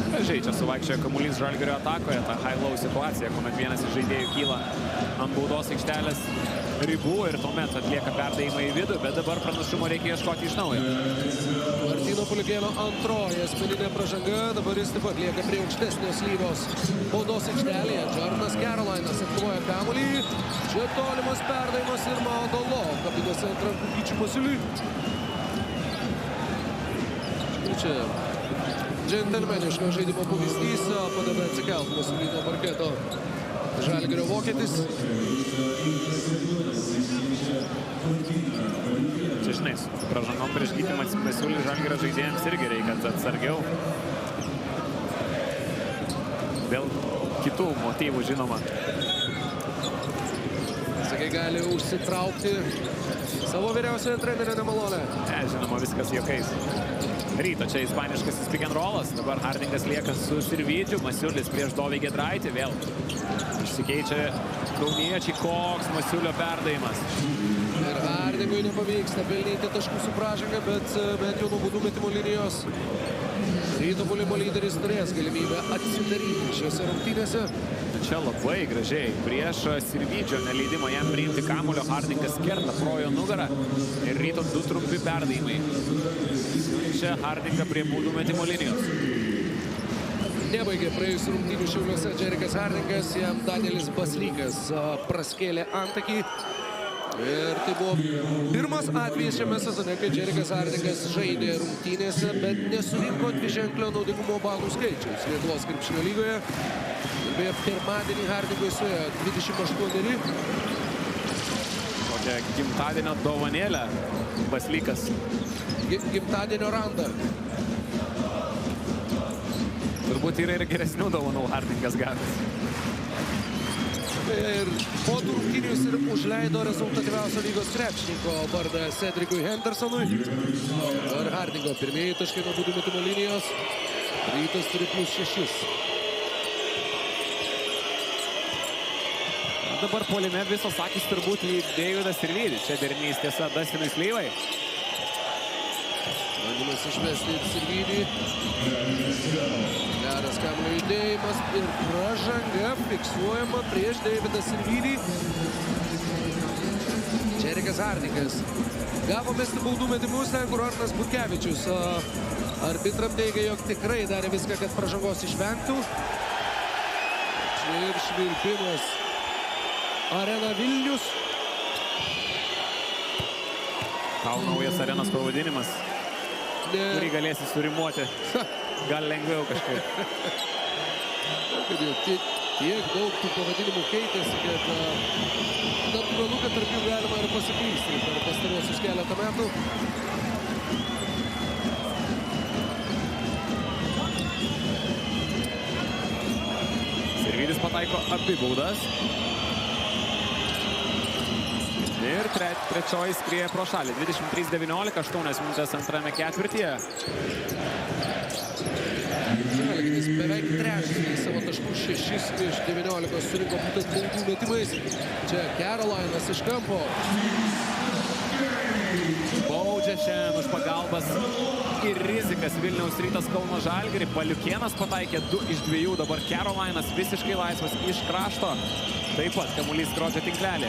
Speaker 2: Gražiai čia suvaikščioja kamuolys Žalgirio atakoje, ta high-low situacija, kuomet vienas iš žaidėjų kyla ant baudos aikštelės ribų ir tuomet atlieka perdavimą į vidų, bet dabar pranašumo reikia ieškoti iš naujo.
Speaker 1: Martyno Pulikėno antroji asmeninė pražanga, dabar jis taip pat lieka prie aukštesnės Lyvos baudos aikštelėje. Jordanas Carolinas atkovoja kamuolį, čia tolimas perdavimas ir Maudolo kabinose ant rankų Gyčiui Masiuliui. Čia džentelmeniško žaidimo pavyzdys, padeda atsikelti Masiuliui nuo parketo Žalgirio vokietis.
Speaker 2: Čia žinai, su pražangom prieš Gytį Masiulį Žalgirio žaidėjams irgi reikia atsargiau. Dėl kitų motyvų, žinoma.
Speaker 1: Sakai, gali užsitraukti savo vyriausioje trenerio nemalonę.
Speaker 2: Ne, žinoma, viskas juokais. Ryto čia ispaniškasis pick and rollas. Dabar Hardingas lieka su Sirvydžiu. Masiulis prieš Dovį Giedraitį. Vėl išsikeičia kauniečiai, koks Masiulio perdavimas.
Speaker 1: Ir Hardingui nepavyksta pelnyti taškų su pražanga, bet bent jau nuo baudų metimo linijos Ryto puolimo lyderis turės galimybę atsidaryti šiose rungtynėse.
Speaker 2: Čia labai gražiai prieš Sirvydžio neleidimą jam priimti kamuolio. Hardingas kerta pro jo nugarą ir Ryto 2 trumpi perdavimai. Čia Hardingą prie baudų metimo linijos.
Speaker 1: Nebaigė praėjusių rungtynių Šiauliuose Džerikas Hardingas, jam Danielis Baslykas praskėlė antakį. Ir tai buvo pirmas atvejis šiame sezone, kai Džerikas Hardingas žaidė rungtynėse, bet nesurinko dviženklio naudingumo balų skaičiaus Lietuvos krepšinio lygoje. Ir beje, pirmadienį Hardingui suėjo 28.
Speaker 2: Tokia gimtadienio dovanėlė Baslykas.
Speaker 1: Gimtadienio randa.
Speaker 2: Turbūt yra ir geresnių dovanų Hardingas gavęs.
Speaker 1: Ir po tų rungtynių jis ir užleido rezultatyviausio lygos krepšininko vardą Cedricui Hendersonui. Ir Hardingo pirmieji taškai nuo baudų metimo linijos. Rytas turi +6.
Speaker 2: Dabar puolime visos akys turbūt į Deividas Sirvydis. Čia derinys tiesa Dustinui Slyvai.
Speaker 1: Bandymas išvesti Sirvydį. Geras kamuolio judėjimas ir pražanga fiksuojama prieš Deividą Sirvydį. Džerikas Hardingas gavo mesti baudų metimus ten, kur Arnas Butkevičius arbitram teigia, jog tikrai darė viską, kad pražangos išvengtų. Čia ir švilpimas. Arena Vilnius.
Speaker 2: Tau naujas arenos pavadinimas, kurį galėsi surimuoti. Gal lengviau kažkaip.
Speaker 1: Kad jau tiek daug tų pavadinimų keitėsi, kad natūralu, kad tarp jų galima ir pasiklysti per pastaruosius keletą metų.
Speaker 2: Sirvydis pataiko abi baudas. Ir trečioji skrieja pro šalį. 23-19, 8 minutės antrame ketvirtyje.
Speaker 1: Žalgiris beveik trečdalį savo taškų 6 iš 19 surinko būtent baudų metimais. Čia Carolinas iš kampo.
Speaker 2: Baudžia šiandien už pagalbas ir rizikas Vilniaus Rytas Kauno Žalgirį. Paliukėnas pataikė 2 iš 2. Dabar Carolinas visiškai laisvas iš krašto. Taip pat kamuolys skrodžia tinklelį.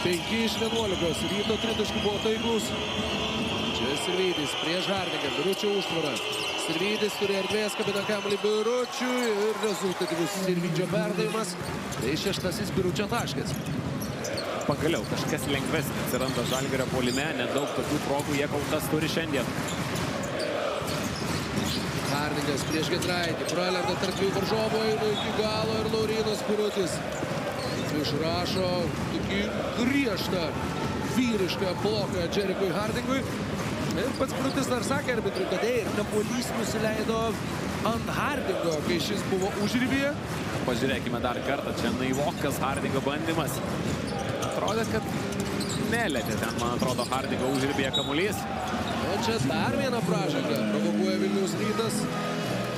Speaker 1: 5 iš 11. Ryto tritaškių buvo taiklus. Čia Sirvydis prieš Hardingą. Biručio užtvarą. Sirvydis turi erdvės, kabina kamuolį Biručiui ir rezultatyvus Sirvydžio perdavimas. Tai 6. Biručio taškas.
Speaker 2: Pagaliau kažkas lengvesnis atsiranda Žalgirio puolime. Nedaug tokių progų jie kol kas turi šiandien.
Speaker 1: Hardingas prieš Giedraitį. Pralenda tarp dviejų varžovų, eina iki galo ir Laurynas Birutis išrašo tokį griežtą vyrišką bloką Džerikui Hardingui. Ir pats Birutis dar sakė arbitrui, kad ir kamuolys nusileido ant Hardingo, kai šis buvo užribyje.
Speaker 2: Pažiūrėkime dar kartą. Čia naivokas Hardingo bandymas. Atrodė, kad nelėtė ten, man atrodo, Hardingo užribyje kamuolys.
Speaker 1: O čia dar vieną pražangą provokuoja Vilniaus Rytas.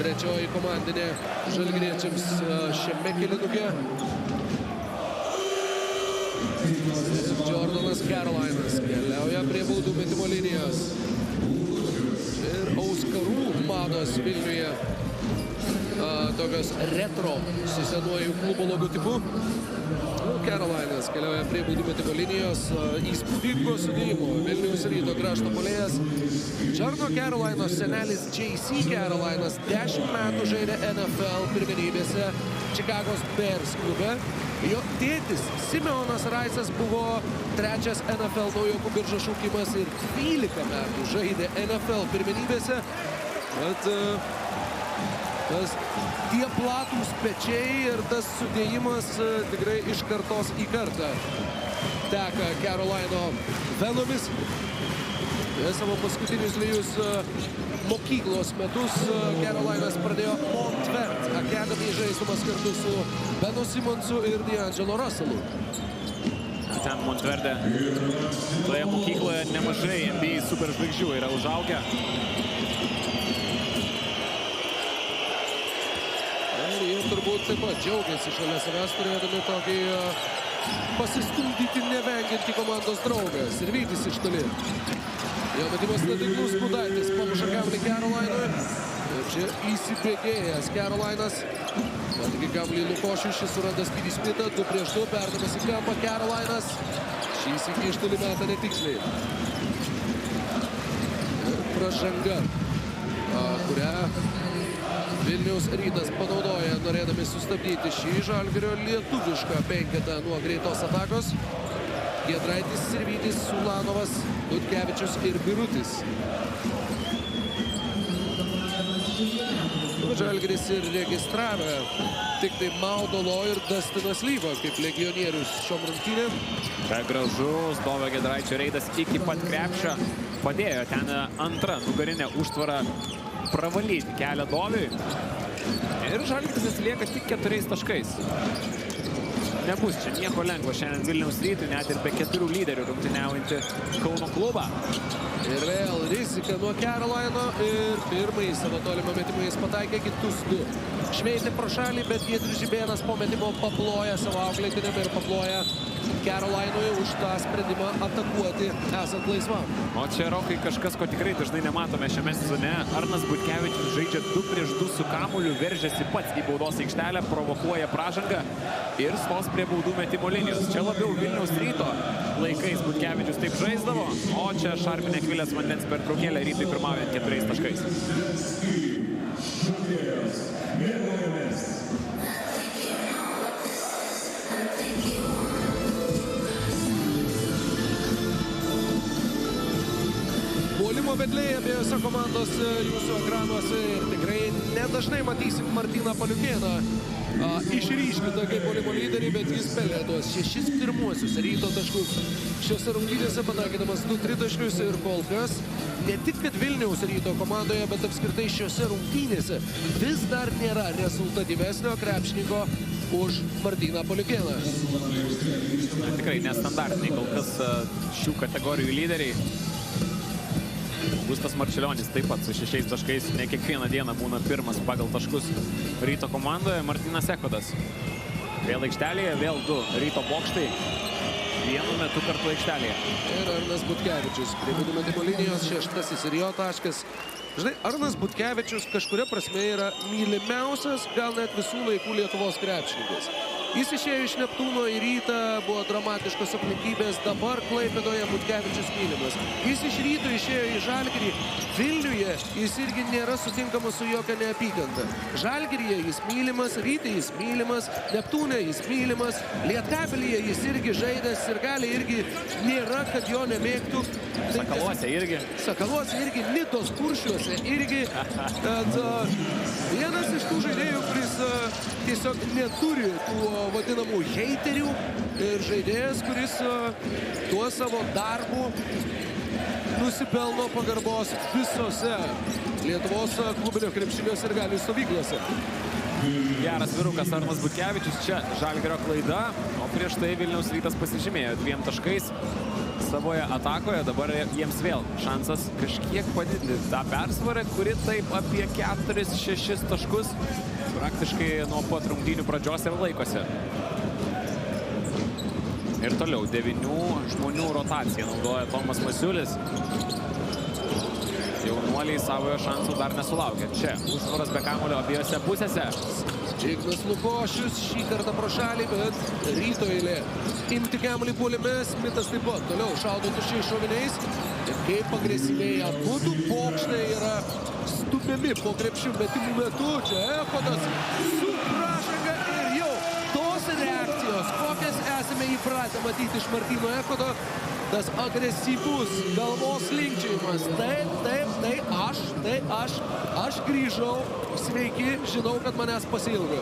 Speaker 1: Trečioji komandinė žalgiriečiams šiame kėlinuke. Jordanas Carolinas keliauja prie baudų metimo linijos. Ir auskarų mados Vilniuje. Tokios retro su senuoju klubo logotipu. Carolinas keliauja prie baudų metimo linijos. Įspūdingo sudėjimo Vilniaus Ryto krašto puolėjas. Čarno Carolino senelis J.C. Carolinas 10 metų žaidė NFL pirmenybėse Čikagos Bears klube. Jo tėtis Simeonas Raisas buvo 3 NFL naujokų biržos šaukimas ir 12 metų žaidė NFL pirmenybėse. Bet tie platūs pečiai ir tas sudėjimas tikrai iš kartos į kartą teka Carolino venomis. Savo paskutinius 2 mokyklos metus Carolinas pradėjo Montvert Academy žaisdamas kartu su Benu Simonsu ir D'Angelo Russellu.
Speaker 2: Ten Montverde toje mokykloje nemažai NBA superžvaigždžių yra užaugę.
Speaker 1: Ir jie turbūt taip pat džiaugiasi šalia savęs turėdami tokį pasistumdyti nevengiantį komandos draugą. Sirvydis iš toli. Jo metimas netaiklus, Gudaitis pamuša kamuolį Caroline'ui. Ir čia įsibėgėjęs Caroline'as. Patikė kamuolį Lukošiui, šis suranda Speedy Smithą, 2 prieš 2, perdamas į kampą Caroline'as. Šį sykį iš toli meta netiksliai. Ir pražanga, kurią Vilniaus Rytas panaudoja, norėdami sustabdyti šį Žalgirio lietuvišką penketą nuo greitos atakos. Giedraitis, Sirvydis, Sulanovas, Butkevičius ir Birutis. Žalgiris ir registravę tik tai Maudolo ir Dustinas Lyva kaip legionierius šiom rungtynėm.
Speaker 2: Čia gražus Dovio Giedraičio reidas iki pat krepšio. Padėjo ten antrą nugarinę užtvarą pravalyti kelią Doviui. Ir Žalgiris atsilieka tik 4 taškais. Nebus čia nieko lengvo šiandien Vilniaus Rytui, net ir be 4 lyderių rungtyniaujantį Kauno klubą.
Speaker 1: Ir vėl rizika nuo Caroline'o ir pirmąjį savo tolimą metimą jis pataikė, kitus 2. Šveitė pro šalį, bet Giedrius Žibėnas po metimo paploja savo auklėtiniam ir paploja Caroline'ui už tą sprendimą atakuoti esant laisvam.
Speaker 2: O čia, Rokai, kažkas, ko tikrai dažnai nematome šiame sezone. Arnas Butkevičius žaidžia 2 prieš 2 su kamuoliu, veržiasi pats į baudos aikštelę, provokuoja pražangą ir stos prie baudų metimo linijos. Čia labiau Vilniaus Ryto laikais Butkevičius taip žaisdavo, o čia Šarminė Kvilės vandens pertraukėlė Rytui pirmaujant 4 taškais.
Speaker 1: Puolimo vedliai abiejose komandos jūsų ekranuose ir tikrai nedažnai matysim Martyną Paliukėną išryškintą kaip puolimo lyderį, bet jis pelnė tuos 6 pirmuosius Ryto taškus. Šiose rungtynėse pataikydamas 2 tritaškius ir kol kas ne tik kad Vilniaus Ryto komandoje, bet apskritai šiose rungtynėse vis dar nėra rezultatyvesnio krepšininko už Martyną Paliukėną.
Speaker 2: Tikrai nestandartiniai kol kas šių kategorijų lyderiai. Gustas Marčiulionis taip pat su 6 taškais, ne kiekvieną dieną būna pirmas pagal taškus Ryto komandoje. Martynas Echodas vėl aikštelėje, vėl 2 Ryto bokštai vienu metu kartu aikštelėje.
Speaker 1: Ir Arnas Butkevičius prie baudų metimo linijos, 6 ir jo taškas. Žinai, Arnas Butkevičius kažkuria prasme yra mylimiausias, gal net visų laikų Lietuvos krepšininkas. Jis išėjo iš Neptūno į Rytą, buvo dramatiškos aplinkybės, dabar Klaipėdoje Butkevičius mylimas. Jis iš Ryto išėjo į Žalgirį, Vilniuje jis irgi nėra sutinkamas su jokia neapykanta. Žalgiryje jis mylimas, Ryte jis mylimas, Neptūne jis mylimas, Lietkabelyje jis irgi žaidęs ir gali irgi nėra, kad jo nemėgtų.
Speaker 2: Sakaluose irgi.
Speaker 1: Sakaluose irgi, Nidos Kuršiuose irgi. Tad vienas iš tų žaidėjų, kuris tiesiog neturi tų vadinamų heiterių ir žaidėjas, kuris tuo savo darbu nusipelno pagarbos visose Lietuvos klubinio krepšinio sirgalių stovyklose.
Speaker 2: Geras vyrukas Arnas Butkevičius, čia Žalgirio klaida, o prieš tai Vilniaus Rytas pasižymėjo 2 taškais savoje atakoje. Dabar jiems vėl šansas kažkiek padidinti tą persvarą, kuri taip apie 4-6 taškus praktiškai nuo pat rungtynių pradžios ir laikosi. Ir toliau 9 žmonių rotaciją naudoja Tomas Masiulis. Jaunuoliai savojo šansų dar nesulaukia. Čia užtvaras be kamuolio abiejose pusėse.
Speaker 1: Ignas Lukošius šį kartą pro šalį, bet Ryto eilė imti kamuolį puolime. Smithas taip pat toliau šaudo tuščiais šoviniais. Ir kaip agresyviai abudu bokštai yra stumiami po krepšių metimų metu. Čia Echodas su pražanga ir jau tos reakcijos, kokias esame įpratę matyti iš Martyno Echodo. Tas agresyvus galvos linkčiojimas. Aš grįžau, sveiki, žinau, kad manęs pasiilgo.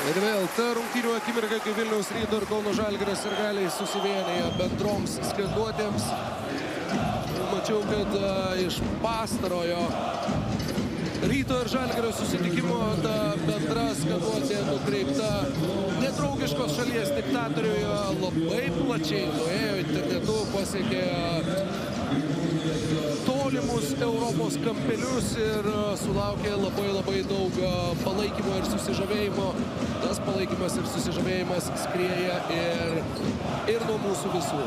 Speaker 1: Ir vėl ta rungtynių akimirka, kai Vilniaus Ryto ir Kauno Žalgirio sirgaliai susivienija bendroms skanduotėms. Mačiau, kad iš pastarojo Ryto ir Žalgirio susitikimo ta bendra skanuotė nukreipta nedraugiškos šalies diktatoriui labai plačiai nuėjo internetu, pasiekė tolimus Europos kampelius ir sulaukė labai daug palaikymo ir susižavėjimo. Tas palaikymas ir susižavėjimas skrieja ir nuo mūsų visų.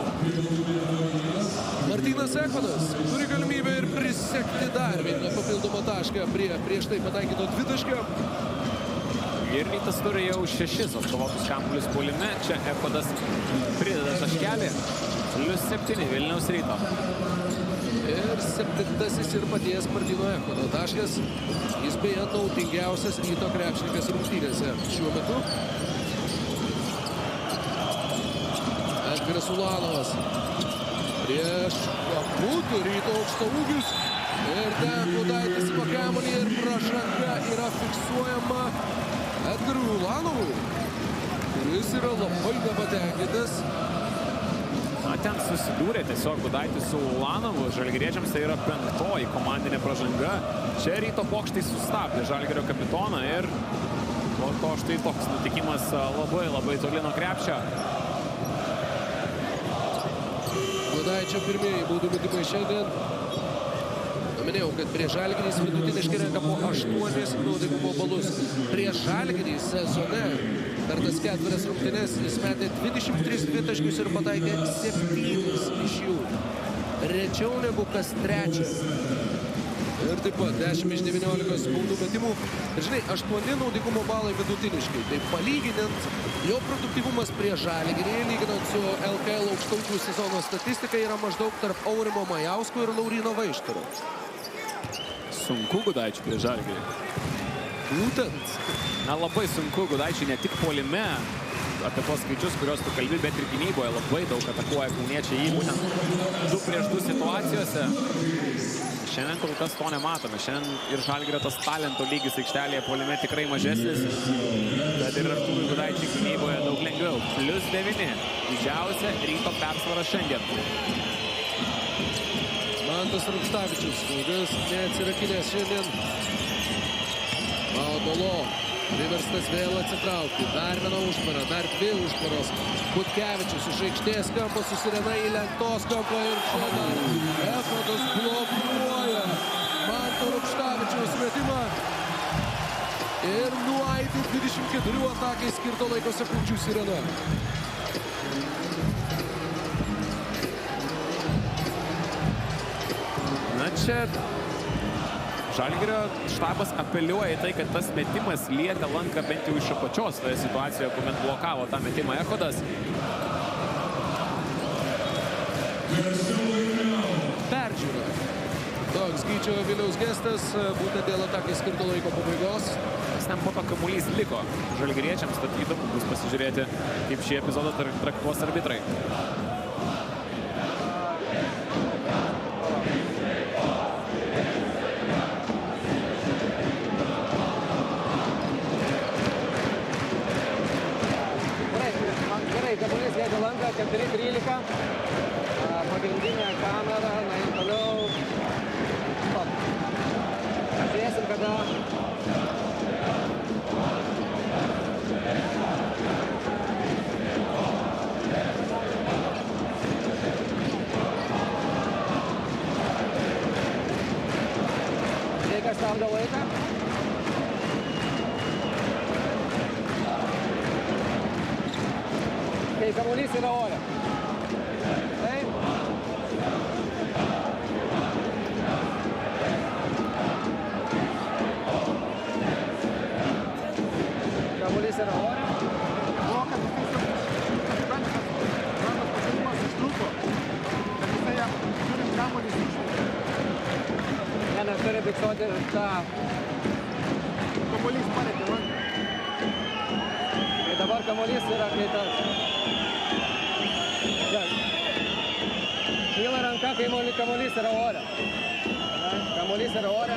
Speaker 1: Martynas Echodas turi galimybę ir prisekti dar vieną papildomą tašką prieš tai pataikyto dvitaškio.
Speaker 2: Ir Rytas turi jau 6 atkovotus kamuolius puolime. Čia Echodas prideda taškelį. +7 Vilniaus Ryto.
Speaker 1: Ir 7 ir paties Martyno Echodo taškas. Jis beje naudingiausias Ryto krepšininkas rungtynėse šiuo metu. Edgaras Ulanovas prieš Kaputų Ryto aukštaūgius. Ir ten Gudaitis į kamuolį ir pražanga yra fiksuojama Edgarui Ulanovui, kuris yra labai nepatenkintas.
Speaker 2: Ten susidūrė tiesiog Gudaitis su Ulanovu. Žalgiriečiams tai yra 5. komandinė pražanga. Čia Ryto pokštai sustabdė Žalgirio kapitoną ir po to štai toks nutikimas labai toli nuo krepšio.
Speaker 1: Gudaičio pirmieji baudų metimai šiandien. Minėjau, kad prieš Žalgirį vidutiniškai renka po 8 naudingumo balus. Prieš Žalgirį sezone per tas 4 rungtynes jis metė 23 dvitaškius ir pataikė 7 iš jų. Rečiau negu kas trečias. Ir taip pat 10 iš 19 baudų metimų. Ir žinai, 8 naudingumo balai vidutiniškai. Tai palyginant, jo produktyvumas prieš Žalgirį, lyginant su LKL aukštaūgių sezono statistika, yra maždaug tarp Aurimo Majausko ir Lauryno Vaištaro.
Speaker 2: Sunku Gudaičiui prieš Žalgirį.
Speaker 1: Būtent.
Speaker 2: Labai sunku Gudaičiui ne tik puolime, apie tos skaičius, kuriuos tu kalbi, bet ir gynyboje labai daug atakuoja kauniečiai jį būtent 2 prieš 2 situacijose. Šiandien kol kas to nematome. Šiandien ir Žalgirio tas talento lygis aikštelėje puolime tikrai mažesnis, bet ir Artūrui Gudaičiui gynyboje daug lengviau. +9. Didžiausia Ryto persvara šiandien.
Speaker 1: Mantas Rukštavičius, kuris neatsirakinės šiandien. Maudolo priverstas vėl atsitraukti. Dar viena užtvara, dar 2 užtvaros. Butkevičius iš aikštės kampo susirena į lentos kampą ir čia dar Echodas blokuoja Manto Rukštavičiaus metimą. Ir nuaidi 24 atakai skirto laiko sekundžių sirena.
Speaker 2: Čia Žalgirio štabas apeliuoja į tai, kad tas metimas lietė lanką bent jau iš apačios toje situacijoje, kuomet blokavo tą metimą Echodas.
Speaker 1: Peržiūra. Toks Gyčio Viliaus gestas, būtent dėl atakai skirto laiko pabaigos.
Speaker 2: Ten po to kamuolys liko žalgiriečiams, tad įdomu bus pasižiūrėti, kaip šį epizodą traktuos arbitrai.
Speaker 4: Kamuolys lietė lanką, 4-13. Pagrindinė kamera, naim toliau. Stop. Žiūrėsim, kada. Reikia stabdo laiką. Kai kamuolys yra ore. Taip. Kamuolys yra ore.
Speaker 5: Blokas rankos pakėlimas ištrūko. Bet jisai turim kamuolį ištrūko.
Speaker 4: Vienas turi fiksuoti tą.
Speaker 5: Kamuolys palėtė ranką.
Speaker 4: Tai dabar kamuolys yra kreitas. Kyla ranka, kai kamuolys yra ore. Kamuolys yra ore.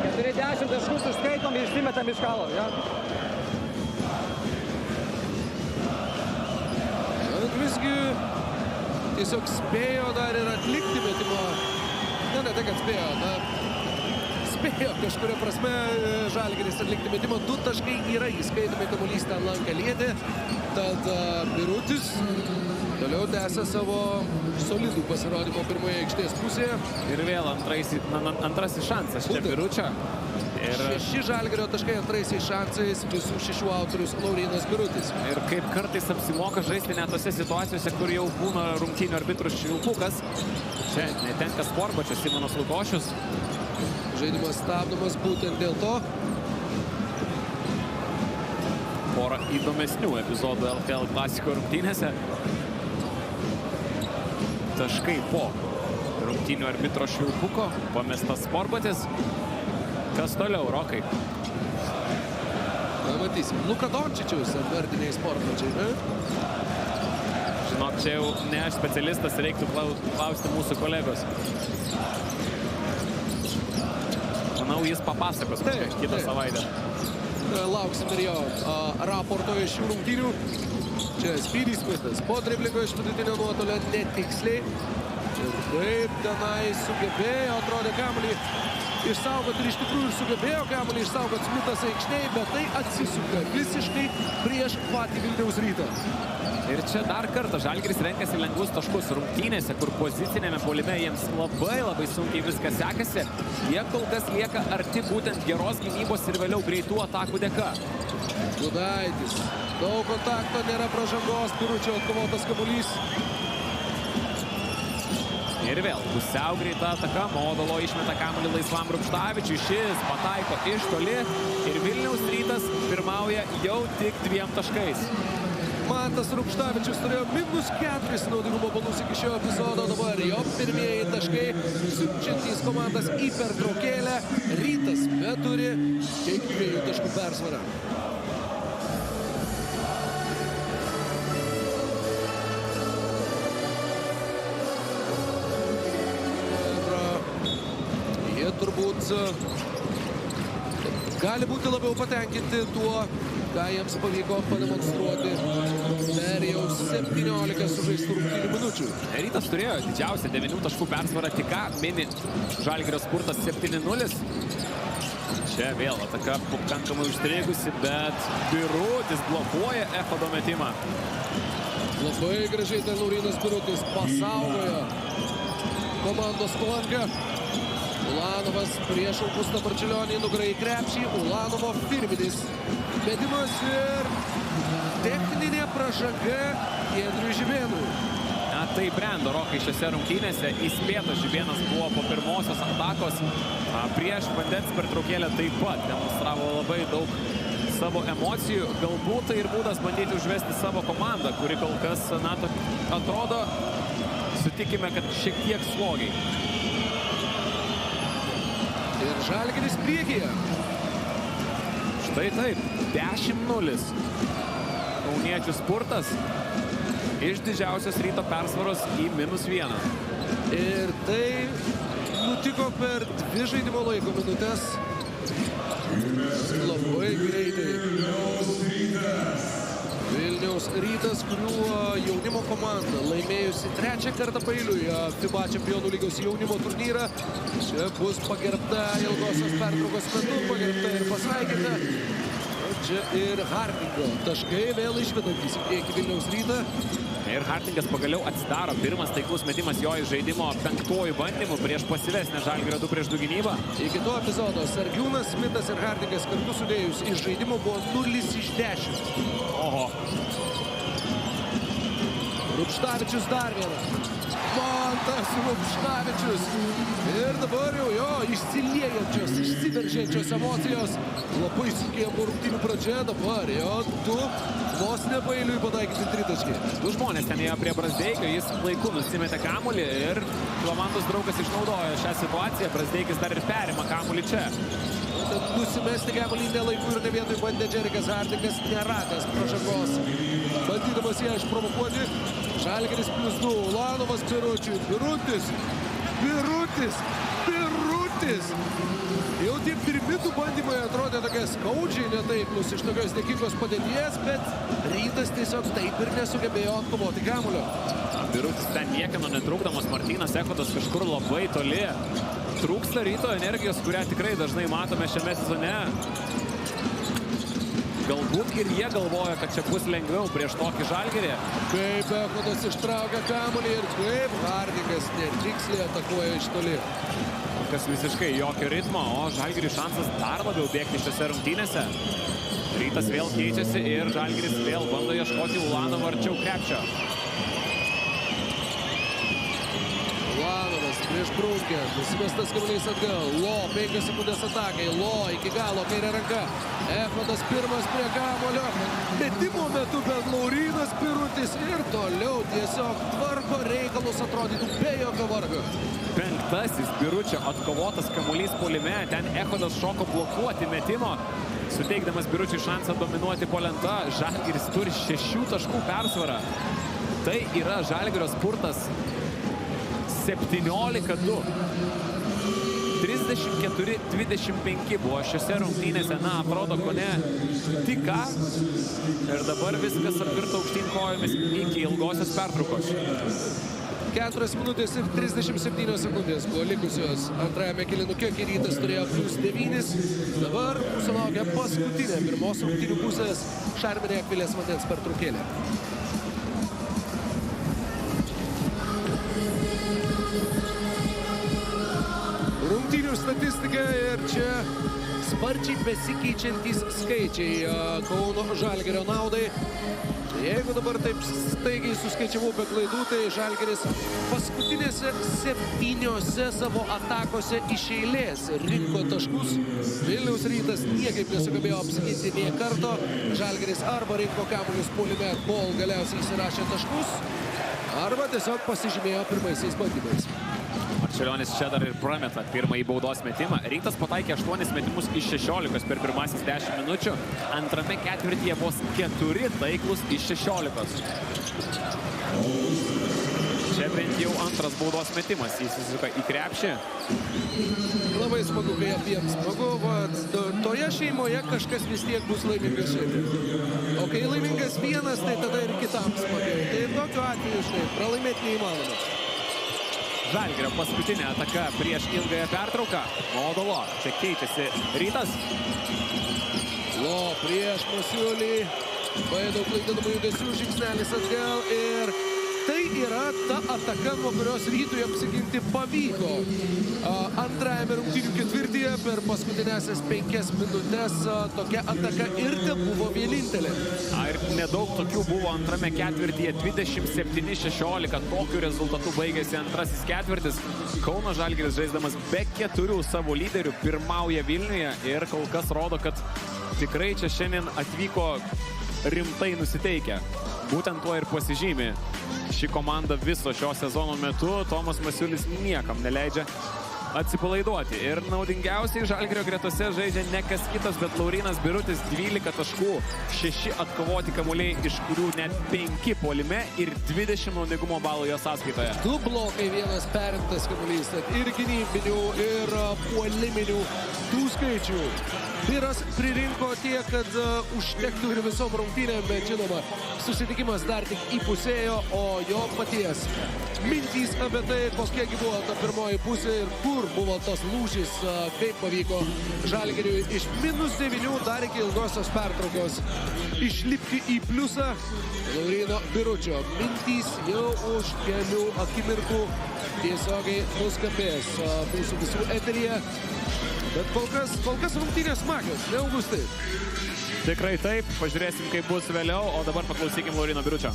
Speaker 4: Keturi 10 taškus užskaitom ir išsimetam iš kalo. Ja?
Speaker 1: Visgi tiesiog spėjo dar ir atlikti metimo. Ne tai, kad spėjo, spėjo kažkuria prasme Žalgiris atlikti metimą. 2 taškai yra įskaitomi, kamuolys ten lanką lietė. Tad Birutis toliau tęsia savo solidų pasirodymo pirmoje aikštės pusėje.
Speaker 2: Ir vėl antrasis šansas čia Biručio.
Speaker 1: 6 Žalgirio taškai antraisiais šansais, visų 6 autorius Laurynas Birutis.
Speaker 2: Ir kaip kartais apsimoka žaisti net tose situacijose, kur jau būna rungtynių arbitrų švilpukas. Čia netenka Sportbačio Simonas Lukošius.
Speaker 1: Žaidimas stabdomas būtent dėl to.
Speaker 2: Porą įdomesnių epizodų LKL klasiko rungtynėse. Taškai po rungtynių arbitro švilpuko. Pamestas Sportbatis. Kas toliau, Rokai?
Speaker 1: Matysim. Luka Dončičius ant vardiniai Sportbačiai, ne?
Speaker 2: Žinok, čia jau ne aš specialistas, reiktų klausti mūsų kolegos. Manau, jis papasakos kitą savaitę.
Speaker 1: Lauksim ir jo raporto iš šių rungtynių. Čia Speedy Smithas po driblingo iš vidutinio nuotolio netiksliai. Ir kaip tenai sugebėjo, atrodė kamuolį išsaugoti ir iš tikrųjų sugebėjo kamuolį išsaugoti Smithas aikštėje, bet tai atsisuka visiškai prieš patį Vilniaus Rytą.
Speaker 2: Ir čia dar kartą Žalgiris renkasi lengvus taškus rungtynėse, kur pozicinėme puolime jiems labai sunkiai viskas sekasi. Jie kol kas lieka arti būtent geros gynybos ir vėliau greitų atakų dėka.
Speaker 1: Gudaitis. Daug kontakto, nėra pražangos, Biručio atkovotas kamuolys.
Speaker 2: Ir vėl pusiau greita ataka. Modolo išmeta kamuolį laisvam Rupštavičiui. Šis pataiko iš toli. Ir Vilniaus Rytas pirmauja jau tik 2 taškais.
Speaker 1: Mantas Rupštavičius turėjo -4 naudingumo balus iki šio epizodo. Dabar jo pirmieji taškai siunčiantys komandas į pertraukėlę. Rytas beturi tik 2 taškų persvarą. Turbūt gali būti labiau patenkinti tuo, ką jiems pavyko pademonstruoti per jau 17 sužaistų rungtynių minučių.
Speaker 2: Rytas turėjo didžiausią 9 taškų persvarą, tik ką mini Žalgirio spurtas 7-0. Čia vėl ataka pakankamai užstrigusi, bet Birutis blokuoja Echodo metimą.
Speaker 1: Labai gražiai ten Laurynas Birutis pasaugojo komandos flanką. Ulanovas prieš Augustą Marčiulionį nugarą į krepšį. Ulanovo firminis metimas ir techninė pražanga Giedriui Žibėnui.
Speaker 2: Tai brendo Rokai šiose rungtynėse. Įspėtas Žibėnas buvo po pirmosios atakos. Prieš vandens pertraukėlę taip pat demonstravo labai daug savo emocijų. Galbūt tai ir būdas bandyti užvesti savo komandą, kuri kol kas atrodo, sutikime, kad šiek tiek slogiai.
Speaker 1: Ir Žalgiris priekyje.
Speaker 2: Štai taip, 10-0. Kauniečių spurtas iš didžiausios Ryto persvaros į -1.
Speaker 1: Ir tai nutiko per 2 žaidimo laiko minutės. Labai greitai. Vilniaus Rytas, kuriuo jaunimo komanda laimėjusi 3 kartą paeiliui FIBA Čempionų lygos jaunimo turnyrą. Čia bus pagerbta ilgosios pertraukos metu, pagerbta ir pasveikinta. Čia ir Hardingo taškai vėl išvedantys į priekį Vilniaus Rytą.
Speaker 2: Ir Hardingas pagaliau atsidaro. Pirmas taiklus metimas jo iš žaidimo 5-uoju bandymu prieš pasyvesnę Žalgirio 2-2 gynybą.
Speaker 1: Iki to epizodo Sargiūnas, Smithas ir Hardingas kartu sudėjus iš žaidimo buvo 0/10.
Speaker 2: Oho.
Speaker 1: Rupštavičius dar vieną. Mantas Rupštavičius. Ir dabar jau jo išsiliejančios, išsiveržiančios emocijos. Labai sunkiai buvo rungtynių pradžia. Dabar jo 2 vos nepaeiliui pataikyti 3 taškai.
Speaker 2: 2 žmonės ten ėjo prie Brazdeikio. Jis laiku nusimetė kamuolį ir komandos draugas išnaudojo šią situaciją. Brazdeikis dar ir perima kamuolį čia.
Speaker 1: Nusimesti kamuolį nelaiku ir ne vietoj bandė Džerikas Hardingas, neradęs pražangos. Bandydamas ją išprovokuoti. Žalgiris +2. Ulanovas Biručiui. Birutis. mintis. Jau tie pirmi du bandymai atrodė tokie skaudžiai, netaiklus iš tokios dėkingos padėties, bet Rytas tiesiog taip ir nesugebėjo atkovoti kamuolio.
Speaker 2: Birutis ten niekino netrūkdamas, Martynas Echodas kažkur labai toli. Trūksta Ryto energijos, kurią tikrai dažnai matome šiame sezone. Galbūt ir jie galvoja, kad čia bus lengviau prieš tokį Žalgirį.
Speaker 1: Kaip Echodas ištraukia kamuolį ir kaip Hardingas netiksliai atakuoja iš toli.
Speaker 2: Kas visiškai jokio ritmo, o Žalgiriui šansas dar labiau bėgti šiose rungtynėse. Rytas vėl keičiasi ir Žalgiris vėl bando ieškoti Ulanovą arčiau krepšio.
Speaker 1: Ulanovas prieš brūkę, nusimestas kamuolys atgal. Lo, 5 sekundės atakai, Lo iki galo, kairė ranka. Echodas pirmas prie kamuolio. Metimo metu, bet Laurynas Birutis ir toliau tiesiog tvarko reikalus, atrodytų be jokio vargo.
Speaker 2: 5. Biručio atkovotas kamuolys puolime, ten Echodas šoko blokuoti metimo, suteikdamas Biručiui šansą dominuoti po lenta. Žalgiris turi 6 taškų persvarą. Tai yra Žalgirio spurtas 17-2. 34-25 buvo šiose rungtynėse, na, atrodo, kone tik ką. Ir dabar viskas apvirto aukštyn kojomis iki ilgosios pertraukos.
Speaker 1: 4 minutės ir 37 sekundės buvo likusios antrajame kėlinuke, kai Rytas turėjo +9. Dabar mūsų laukia paskutinė pirmos rungtynių pusės šarminė Akvilės Vandens pertraukėlė. Rungtynių statistika ir čia sparčiai besikeičiantys skaičiai Kauno Žalgirio naudai. Jeigu dabar taip staigiai suskaičiavau be klaidų, tai Žalgiris paskutinėse 7 savo atakose iš eilės rinko taškus. Vilniaus Rytas niekaip nesugebėjo apsiginti nė karto. Žalgiris arba rinko kamuolius puolime, kol galiausiai įsirašė taškus, arba tiesiog pasižymėjo pirmaisiais bandymais.
Speaker 2: Marčiulionis čia dar ir prameta pirmąjį baudos metimą. Rytas pataikė 8 metimus iš 16 per pirmasis 10 minučių. Antrame ketvirtyje vos 4 taiklus iš 16. Čia bent jau antras baudos metimas. Jis įsisuka į krepšį.
Speaker 1: Labai smagu, kai abiems smagu. Toje šeimoje kažkas vis tiek bus laimingas šiandien. O kai laimingas vienas, tai tada ir kitam smagiau. Tai tokiu atveju, štai, pralaimėti neįmanoma.
Speaker 2: Žalgirio paskutinė ataka prieš ilgąją pertrauką. Modolo, čia keičiasi Rytas.
Speaker 1: Lo prieš Masiulį. Daug klaidinamų judesių, žingsnelis atgal ir tai yra ta ataka, nuo kurios Rytui apsiginti pavyko. Antrajame rungtynių ketvirtyje per paskutinėsias 5 minutės tokia ataka ir te buvo vienintelė.
Speaker 2: Ir nedaug tokių buvo antrame ketvirtyje, 27-16. Tokiu rezultatu baigėsi antrasis ketvirtis. Kauno Žalgiris žaisdamas be 4 savo lyderių pirmauja Vilniuje ir kol kas rodo, kad tikrai čia šiandien atvyko rimtai nusiteikę. Būtent tuo ir pasižymi ši komanda viso šio sezono metu. Tomas Masiulis niekam neleidžia atsipalaiduoti. Ir naudingiausiai Žalgirio gretose žaidžia ne kas kitas, bet Laurynas Birutis, 12 taškų, 6 atkovoti kamuoliai, iš kurių net 5 puolime ir 20 naudingumo balų jo sąskaitoje.
Speaker 1: 2 blokai, 1 perimtas kamuolys, ir gynybinių, ir puoliminių tų skaičių. Biras pririnko tiek, kad užtektų ir visom rungtynėm, bet žinoma, susitikimas dar tik įpusėjo, o jo paties mintys apie tai, kokiegi buvo ta pirmoji pusė ir kur buvo tos lūžis, kaip pavyko Žalgiriui iš -9 dar iki ilgosios pertraukos išlipti į pliusą. Lauryno Biručio mintys jau už kelių akimirkų tiesiogiai nuskambės mūsų visų eteryje. Bet kol kas rungtynės smagios, ne Augustai?
Speaker 2: Tikrai taip, pažiūrėsim, kaip bus vėliau, o dabar paklausykim Lauryno Biručio.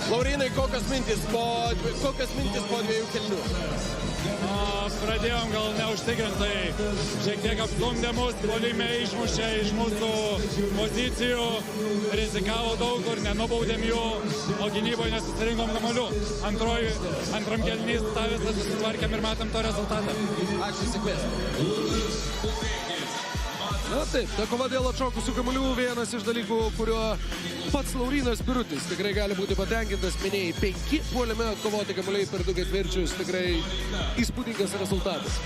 Speaker 6: Laurynai, kokios mintis po 2 kėlinių?
Speaker 7: Pradėjom gal neužtikrintai, šiek tiek apstumdė mus, puolime išmušė iš mūsų pozicijų, rizikavo daug kur, nenubaudėm jų, o gynyboje nesusirinkom kamuolių. Antram kėlinys tą visą susitvarkėm ir matėm to rezultatą.
Speaker 6: Ačiū, sėkmės.
Speaker 1: Na taip, ta kova dėl atšokusių kamuolių vienas iš dalykų, kurio pats Laurynas Birutis tikrai gali būti patenkintas. Minėjai, 5 puolime atkovoti kamuoliai per 2 ketvirčius. Tikrai įspūdingas rezultatas.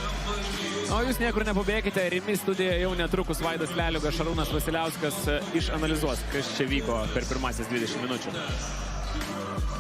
Speaker 2: O jūs niekur nepabėkite, Rimi studija jau netrukus Vaidas Leliugas, Šarūnas Vasiliauskas išanalizuos, kas čia vyko per pirmasis 20 minučių.